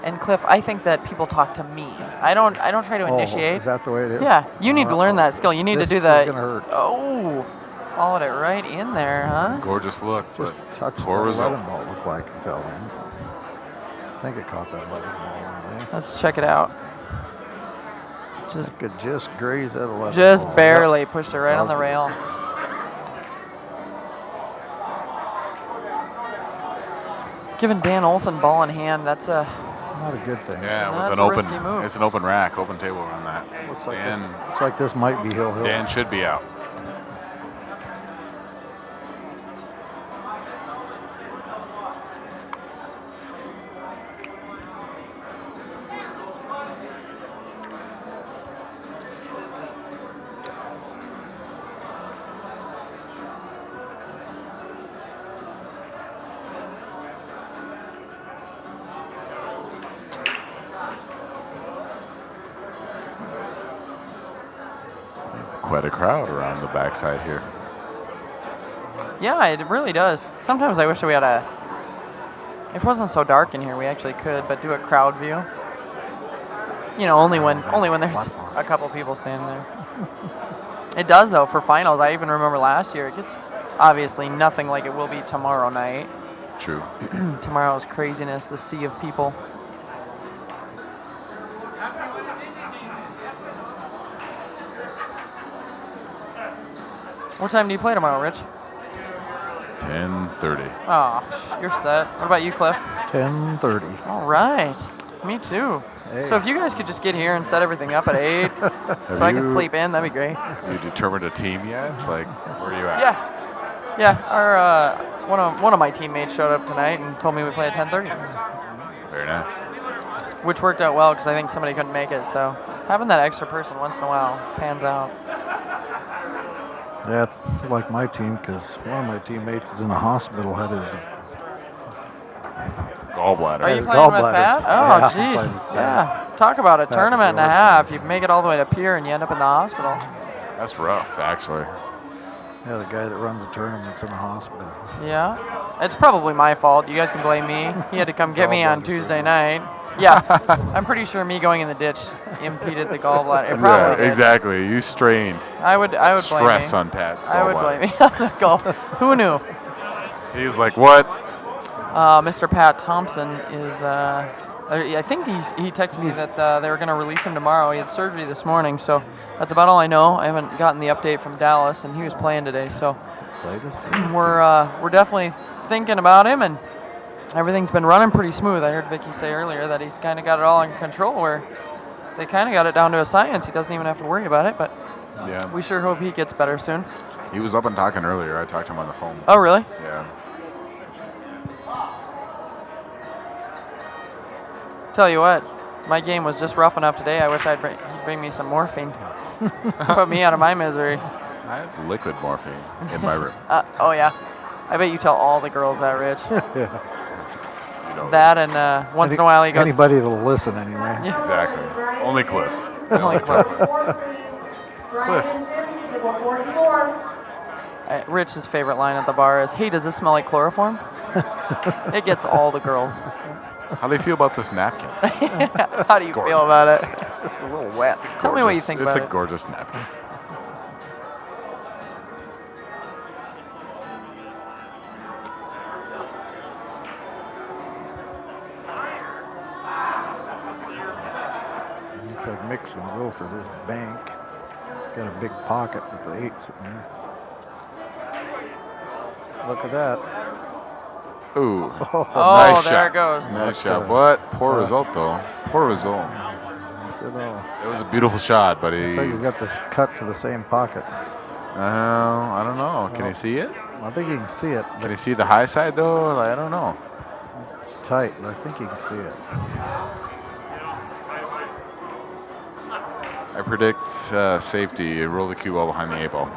And Cliff, I think that people talk to me. I don't try to initiate. Is that the way it is? Yeah, you need to learn that skill. You need to do This that. is gonna hurt. Oh, followed it right in there, huh? Gorgeous look, Just but touched poor the result. 11 ball looked like and fell in. I think it caught that 11 ball anyway. Let's check it out. Just could just graze that 11 Just ball. barely Yep. pushed it right on the rail. Giving Dan Olson ball in hand, that's a Not a good thing. Yeah, That's with a an risky open, move. it's an open rack, open table on that. Looks like, Dan, looks like this might be hill. Dan should be out. Quite a crowd around the backside here. Yeah, it really does. Sometimes I wish we had if it wasn't so dark in here, we actually could, but do a crowd view. You know, only when there's a couple people standing there. It does though for finals. I even remember last year. It gets obviously nothing like it will be tomorrow night. True. Tomorrow's craziness, the sea of people. What time do you play tomorrow, Rich? 10:30. Oh, you're set. What about you, Cliff? 10:30. All right. Me too. Hey. So if you guys could just get here and set everything up at 8 so I can sleep in, that'd be great. Have you determined a team yet? Like, where are you at? Yeah. Our one of my teammates showed up tonight and told me we play at 10:30, Very nice. which worked out well because I think somebody couldn't make it. So having that extra person once in a while pans out. Yeah, it's like my team because one of my teammates is in a hospital. Had his Gallbladder. Are you his playing with gallbladder. Pat? Yeah, Oh, I'm playing jeez. with Pat. Yeah. Talk about a Pat tournament and a George. half. You make it all the way to Pier and you end up in the hospital. That's rough, actually. Yeah, the guy that runs the tournament's in the hospital. Yeah. It's probably my fault. You guys can blame me. He had to come get me on Gallbladder Tuesday surgery. night. Yeah. I'm pretty sure me going in the ditch impeded the gallbladder. It probably Yeah, did. exactly. You strained I would blame stress me. on Pat's I would blame gallbladder. me on the goal. Who knew? He was like, "What?" Mr. Pat Thompson is, I think he texted me that they were going to release him tomorrow. He had surgery this morning, so that's about all I know. I haven't gotten the update from Dallas, and he was playing today, so Played us. we're definitely thinking about him, and everything's been running pretty smooth. I heard Vicky say earlier that he's kind of got it all in control, where they kind of got it down to a science. He doesn't even have to worry about it, but Yeah. we sure hope he gets better soon. He was up and talking earlier. I talked to him on the phone. Oh, really? Yeah. Tell you what, my game was just rough enough today. I wish he'd bring me some morphine. Put me out of my misery. I have liquid morphine in my room. Oh, yeah. I bet you tell all the girls that, Rich. You know, That and once in a while he goes, Anybody that'll listen anyway. Yeah. exactly. Only Cliff. Only Cliff. 44, please. Brian and Jim, table 44. Rich's favorite line at the bar is, "Hey, does this smell like chloroform?" It gets all the girls. How do you feel about this napkin? How do you feel about it? It's a little wet. Tell me what you think about It's a it. gorgeous napkin. Looks like Mick's gonna go for this bank. Got a big pocket with the 8 sitting there. Look at that. Ooh. Oh, Nice there shot. it goes. Nice That, shot. What? Poor result, though. Poor result. You know, It was a beautiful shot, but looks like he's got this cut to the same pocket. I don't know. Can you see it? I think you can see it, Can but you see the high side, though? Like, I don't know. it's tight, but I think you can see it. I predict safety. Roll the cue ball behind the 8 ball.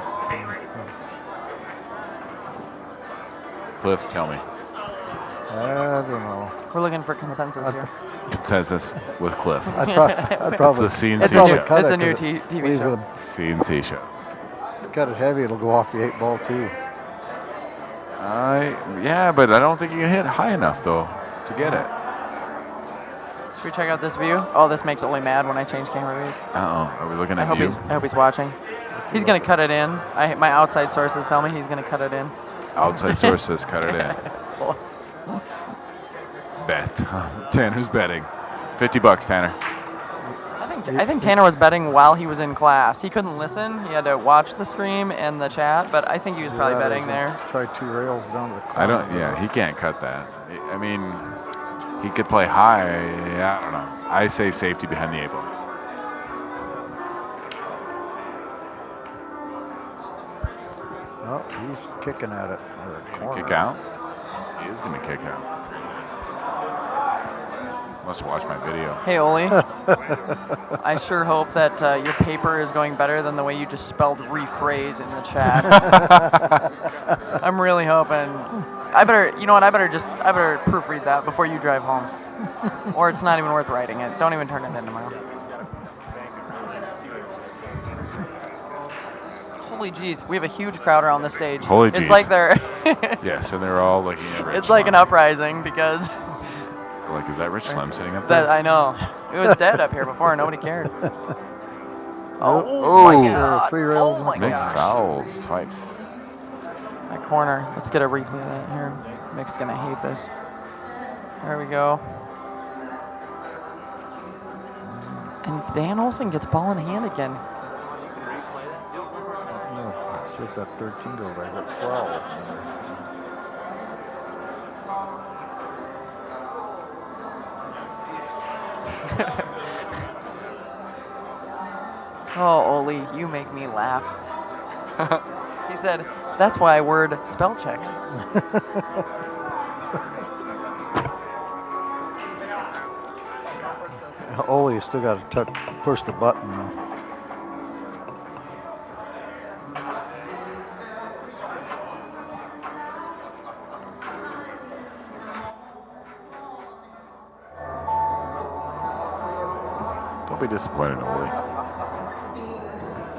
Cliff, tell me. I don't know. We're looking for consensus here. Consensus with Cliff. I'd probably. It's the CNC It's a show. new, cut it's it a new 'cause it TV leaves show. it- CNC show. If you cut it heavy, it'll go off the 8 ball too. Yeah, but I don't think you can hit high enough, though, to get it. Should we check out this view? Oh, this makes Oli mad when I change camera views. Uh-oh. Are we looking I at hope you? he's watching. He's gonna cut it in. My outside sources tell me he's gonna cut it in. Outside sources, cut it in. Bet. Tanner's betting. $50, Tanner. I think Tanner was betting while he was in class. He couldn't listen. He had to watch the stream and the chat, but I think he was probably Yeah, betting there's there. Try 2 rails down to the corner. I don't. Yeah, he can't cut that. I mean, he could play high. I don't know. I say safety behind the 8 ball. Oh, he's kicking at it. Kick out. He is going to kick out. Must have watched my video. Hey, Oli. I sure hope that your paper is going better than the way you just spelled rephrase in the chat. I'm really hoping. I better proofread that before you drive home. Or it's not even worth writing it. Don't even turn it in tomorrow. Holy jeez, we have a huge crowd around the stage. Holy It's jeez. like they're. Yes, and they're all looking at Rich. It's like an uprising because Like, is that Rich Slim sitting up there? that I know it was dead up here before. Nobody cared. Oh, my There God. are 3 rails Oh in my the Mick gosh. fouls twice. That corner. Let's get a replay of that here. Mick's gonna hate this. There we go. And Van Olson gets ball in hand again. No, see if that 13 goes like that 12. Oh, Oli, you make me laugh. He said, that's why I word spell checks. Ole, you still got to push the button though. Don't be disappointed, Ole.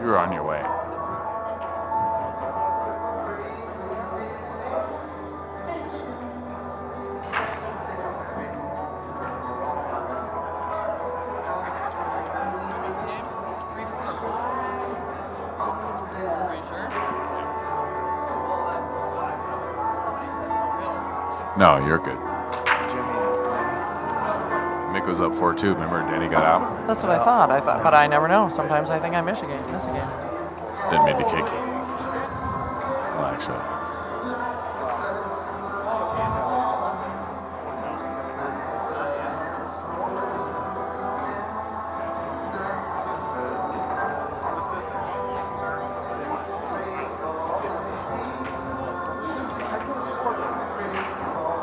You're on your way. No, you're good. Mick was up 4-2. Remember, Danny got out. That's what I thought, but I never know. Sometimes I think I miss a game. Didn't mean to kick you. Well, actually.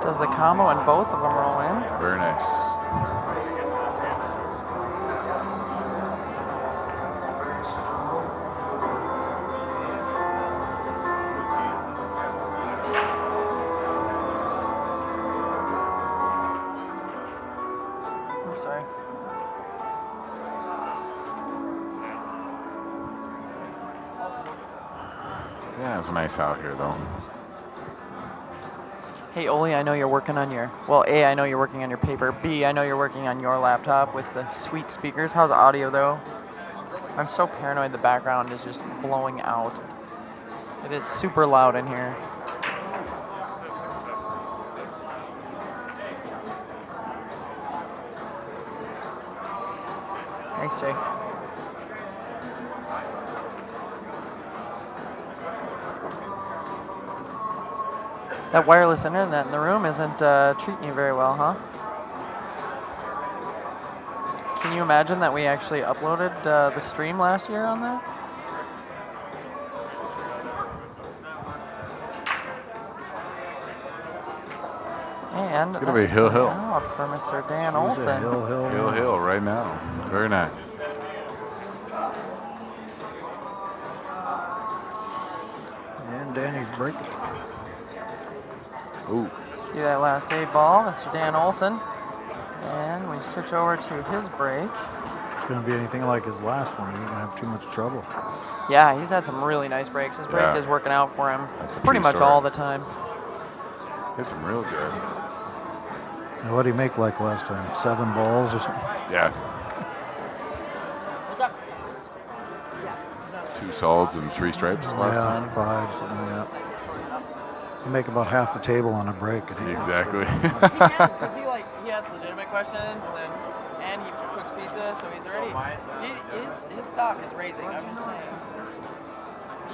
Does the combo and both of them roll in? Very nice. I'm sorry. Yeah, it's nice out here though. Hey, Oli, I know you're working on your, well, A, I know you're working on your paper. B, I know you're working on your laptop with the sweet speakers. How's audio, though? I'm so paranoid the background is just blowing out. It is super loud in here. Thanks, Jay. That wireless internet in the room isn't treating you very well, huh? Can you imagine that we actually uploaded the stream last year on that? And It's gonna be Hill Hill. Out for Mr. Dan Who's Olson. that? Hill. Hill Hill right now. Very nice. And Danny's breaking. Ooh. See that last 8 ball, Mr. Dan Olson. And we switch over to his break. It's going to be anything like his last one. You're going to have too much trouble. Yeah, he's had some really nice breaks. His break Yeah. is working out for him That's a pretty true much story. all the time. Hit some real good. What did he make like last time? 7 balls or something? Yeah. What's up? 2 solids and 3 stripes last time. Yeah, 5, something like that. You make about half the table on a break. Exactly. He has legitimate questions, and he cooks pizza, so he's already his stock is raising. I'm just saying.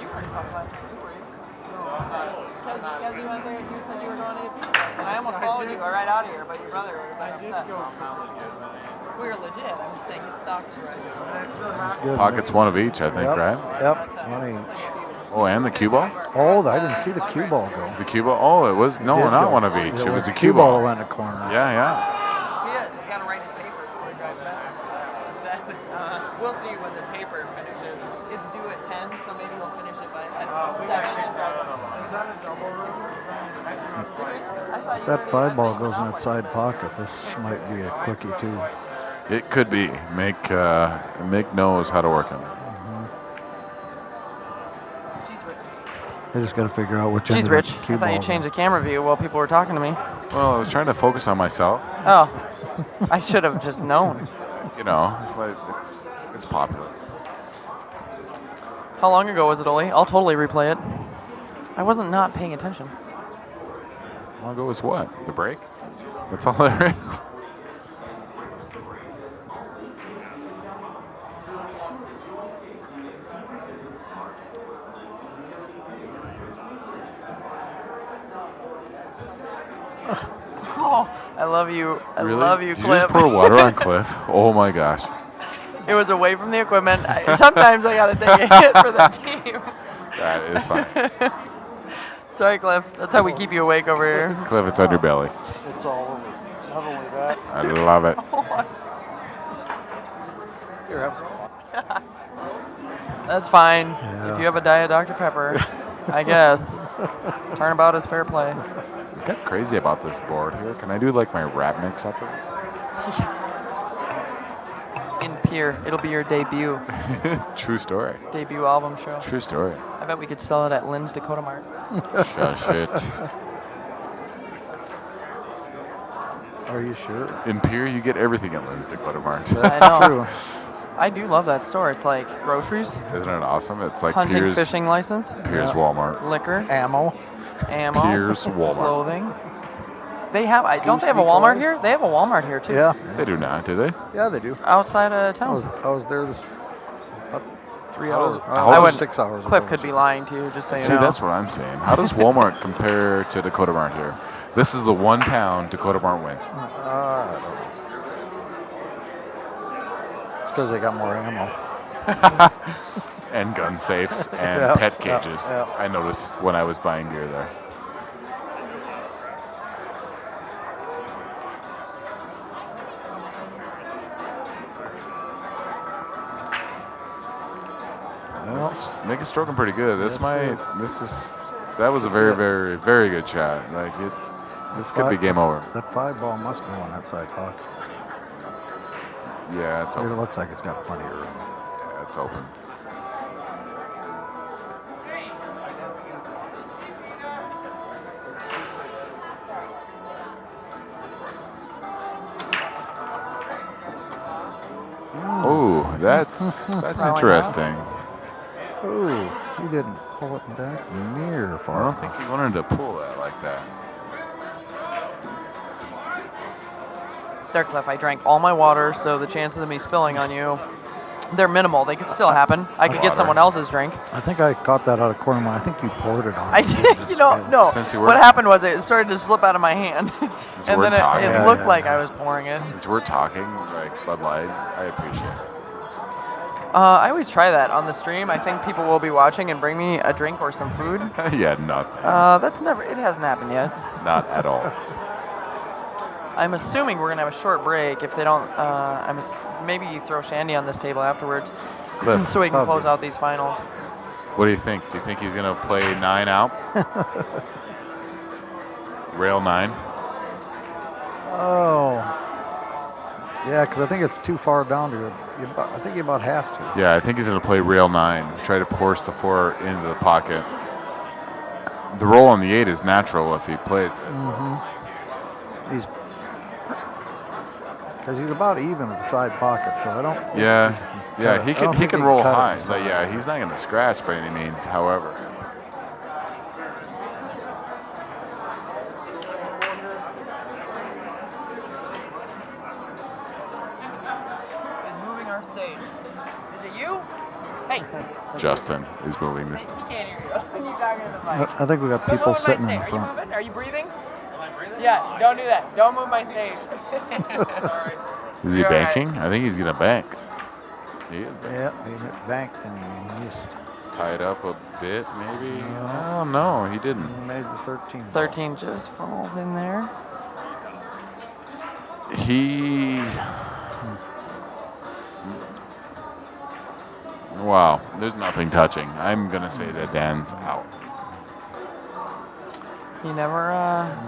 You weren't talking last night, were you? Because you went there, you said you were going to get pizza, and I almost followed you right out of here, but your brother would have been upset. We were legit. I'm just saying his stock is rising. That's good. Pockets 1 of each, I think, Yep. right? Yep, 1 each. Oh, and the cue ball? Oh, I didn't see the cue ball go. The cue ball? Oh, it was, no, Did not go. 1 of each. It was the the cue ball. that went in the corner. Yeah, yeah. He is. He's got to write his paper before he drives back. We'll see when this paper finishes. It's due at 10, so maybe he'll finish it by 7 and drive back. Is that a double room? If that 5 ball goes in that side pocket, this might be a quickie too. It could be. Mick knows how to work him. They just got to figure out which Jeez, end Rich, of the I cue thought you ball. changed the camera view while people were talking to me. Well, I was trying to focus on myself. Oh, I should have just known. You know, but it's popular. How long ago was it, Oli? I'll totally replay it. I wasn't not paying attention. How long ago was what? The break? That's all there is. Oh, I love you. I Really? love you, Did you Cliff. just pour water on Cliff? Oh my gosh. It was away from the equipment. Sometimes I gotta take a hit for the team. That is fine. Sorry, Cliff. That's how we keep you awake over here. Cliff, it's on your belly. It's all over. Not only that. I love it. Here, have some. That's fine. Yeah. If you have a Diet Dr. Pepper, I guess. Turnabout is fair play. I got crazy about this board here. Can I do like my rap mix after this? In Pier, it'll be your debut True story. album show. True story. I bet we could sell it at Lynn's Dakota Mart. Shush it. Are you sure? In Pier, you get everything at Lynn's Dakota Mart. I know. True. I do love that store. It's like groceries, Isn't it awesome? It's like hunting, Pier's, fishing license, Pier's Walmart. liquor, Ammo. ammo, Pier's Walmart. clothing. They have. Don't they have a Walmart here? They have a Walmart here too. Yeah. They do not, do they? Yeah, they do. Outside of I town. was there this about 3 How hours. does- I how was does- 6 hours. Cliff ago. could be lying to you, just so you See, know. that's what I'm saying. How does Walmart compare to Dakota Mart here? This is the one town Dakota Mart wins. I don't know. It's because they got more ammo. And gun safes and Yeah, pet yeah, cages. yeah. I noticed when I was buying gear there. Well, Mick is stroking pretty good. Yes, sir. That was a very, very, very good shot. This could be game over. That 5 ball must go in that side pocket. Yeah, it's It open. looks like it's got plenty of room. Yeah, it's open. That's Probably interesting. Ooh, he didn't pull it back near I far don't enough. think he wanted to pull that like that. There, Cliff, I drank all my water, so the chances of me spilling on you, they're minimal. They could still happen. I could get Water. someone else's drink. I think I caught that out of corner of my. I think you poured it on. I me. did, Just you know, spilled. no. Since you were- What happened was it started to slip out of my hand, and we're then talking. it Yeah, looked yeah, like yeah. I was pouring it. Since we're talking like Bud Light, I appreciate it. I always try that on the stream. I think people will be watching and bring me a drink or some food. Yeah, nothing. It hasn't happened yet. Not at all. I'm assuming we're gonna have a short break. If they don't, maybe you throw Shandy on this table afterwards, Cliff, so we can close Probably. out these finals. what do you think? Do you think he's gonna play 9 out? Rail 9. Oh. Yeah, because I think it's too far down to. I think he about has to. Yeah, I think he's gonna play rail 9. Try to force the 4 into the pocket. The roll on the 8 is natural if he plays it. Mm-hmm. Because he's about even with the side pocket, so I don't. think Yeah, he can yeah, cut it. he I can don't he think can roll cut it high. inside. So yeah, he's not gonna scratch by any means. However, Is moving our stage. Is it you? Hey, Justin is moving this. he can't hear you. You talking to the mic. I think we got Don't people move my sitting in stage. the Are you front. moving? Are you breathing? Am I breathing? Yeah, don't do that. Don't move my stage. Sorry. Is he You're all right. banking? I think he's gonna bank. He is banking. Yeah, he banked and he missed. Tied up a bit, maybe. No. Oh no, he didn't. He made the 13. ball. 13 just falls in there. He. Wow, there's nothing touching. I'm gonna say that Dan's out. You never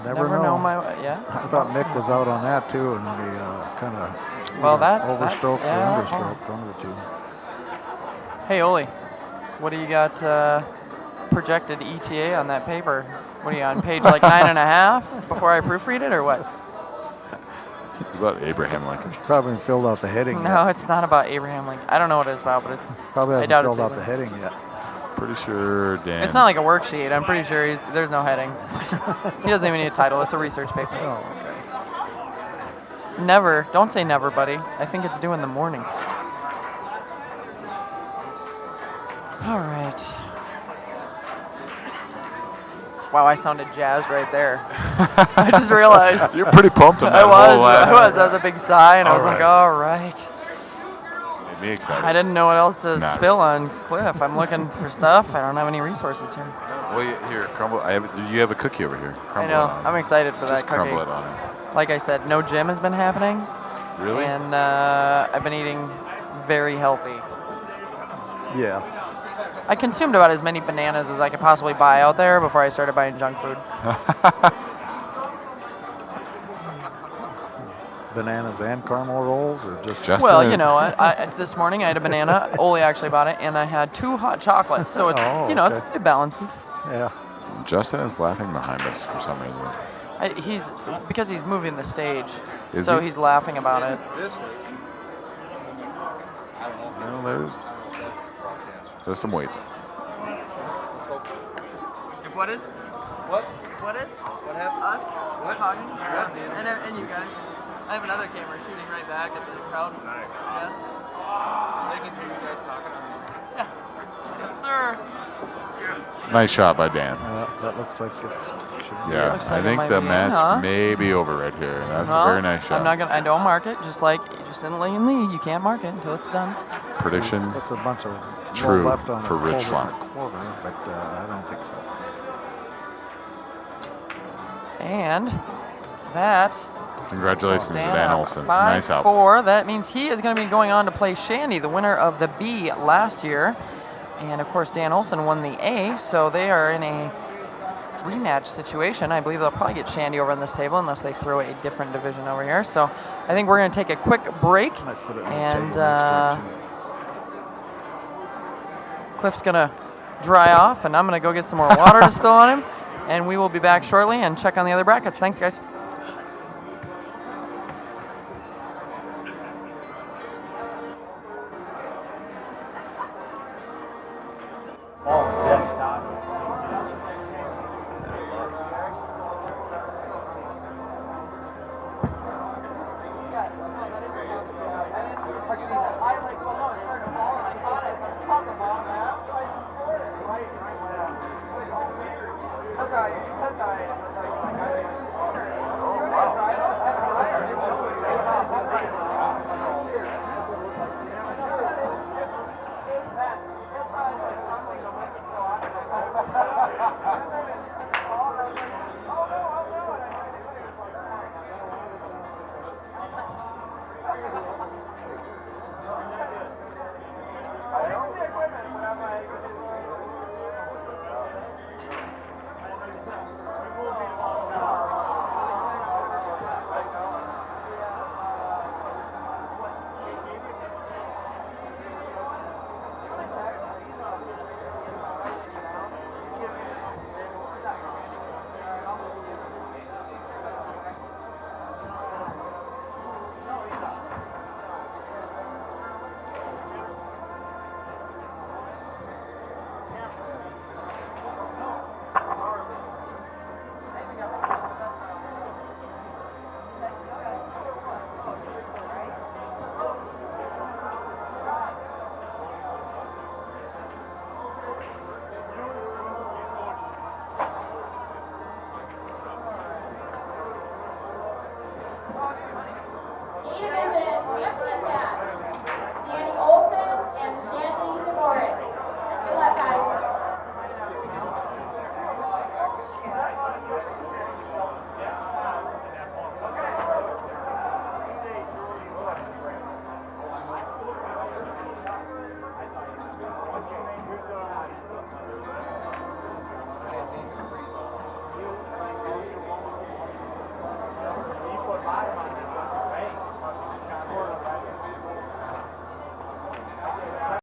Never know know. yeah. I thought Mick was out on that too, and then he kind of Well, that's- overstroked yeah, or understroked, one of the two. Hey, Oli, what do you got projected ETA on that paper? What are you on page like 9.5 before I proofread it or what? It's about Abraham Lincoln. Probably haven't filled out the heading No, yet. it's not about Abraham Lincoln. I don't know what it's about, but it's Probably I hasn't doubt filled it's out the Abraham. heading yet. Pretty sure Dan. It's not like a worksheet. I'm pretty sure there's no heading. He doesn't even need a title. It's a research paper. Oh, okay. Never. Don't say never, buddy. I think it's due in the morning. All right. Wow, I sounded jazzed right there. I just realized. You're pretty pumped on that I was. whole last. That was a big sigh, and I was All like, right. all right. Made me excited. I didn't know what else to Nah. spill on Cliff. I'm looking for stuff. I don't have any resources here. Well, here, crumble. You have a cookie over here. I Crumble know. it on I'm him. excited for Just that cookie. crumble it on him. Like I said, no gym has been happening, Really? and I've been eating very healthy. Yeah. I consumed about as many bananas as I could possibly buy out there before I started buying junk food. Bananas and caramel rolls, or just Well, you know, this morning I had a banana. Oli actually bought it, and I had 2 hot chocolates. So it's, Oh, it's, okay. it balances. yeah. Justin is laughing behind us for some reason. Because he's moving the stage, Is so he? he's laughing about it. Well, there's some weight there. If what is? What? If what is? What happened? Us? What? Talking? Yeah. And you guys. I have another camera shooting right back at the crowd. Nice. Yeah. They can hear you guys talking. Yeah. Yes, sir. Nice shot by Dan. That looks like it's. Should be Yeah, looks I like it think might the be in, match huh? may be over right here. That's Well, a very nice shot. I'm not gonna. I don't mark it. Just like you just didn't in lead. You can't mark it until it's done. Prediction. That's a bunch of True roll left on for a Rich quarter, Schlump. but I don't think so. And that. Congratulations to Dan Dan up Olson. Nice out. 5-4. That means he is going to be going on to play Shandy, the winner of the B last year. And of course, Dan Olson won the A, so they are in a rematch situation. I believe they'll probably get Shandy over on this table unless they throw a different division over here. So I think we're going to take a quick break. Might put it on And, the table next to it, too. Cliff's going to dry off, and I'm going to go get some more water to spill on him. And we will be back shortly and check on the other brackets. Thanks, guys. Bye.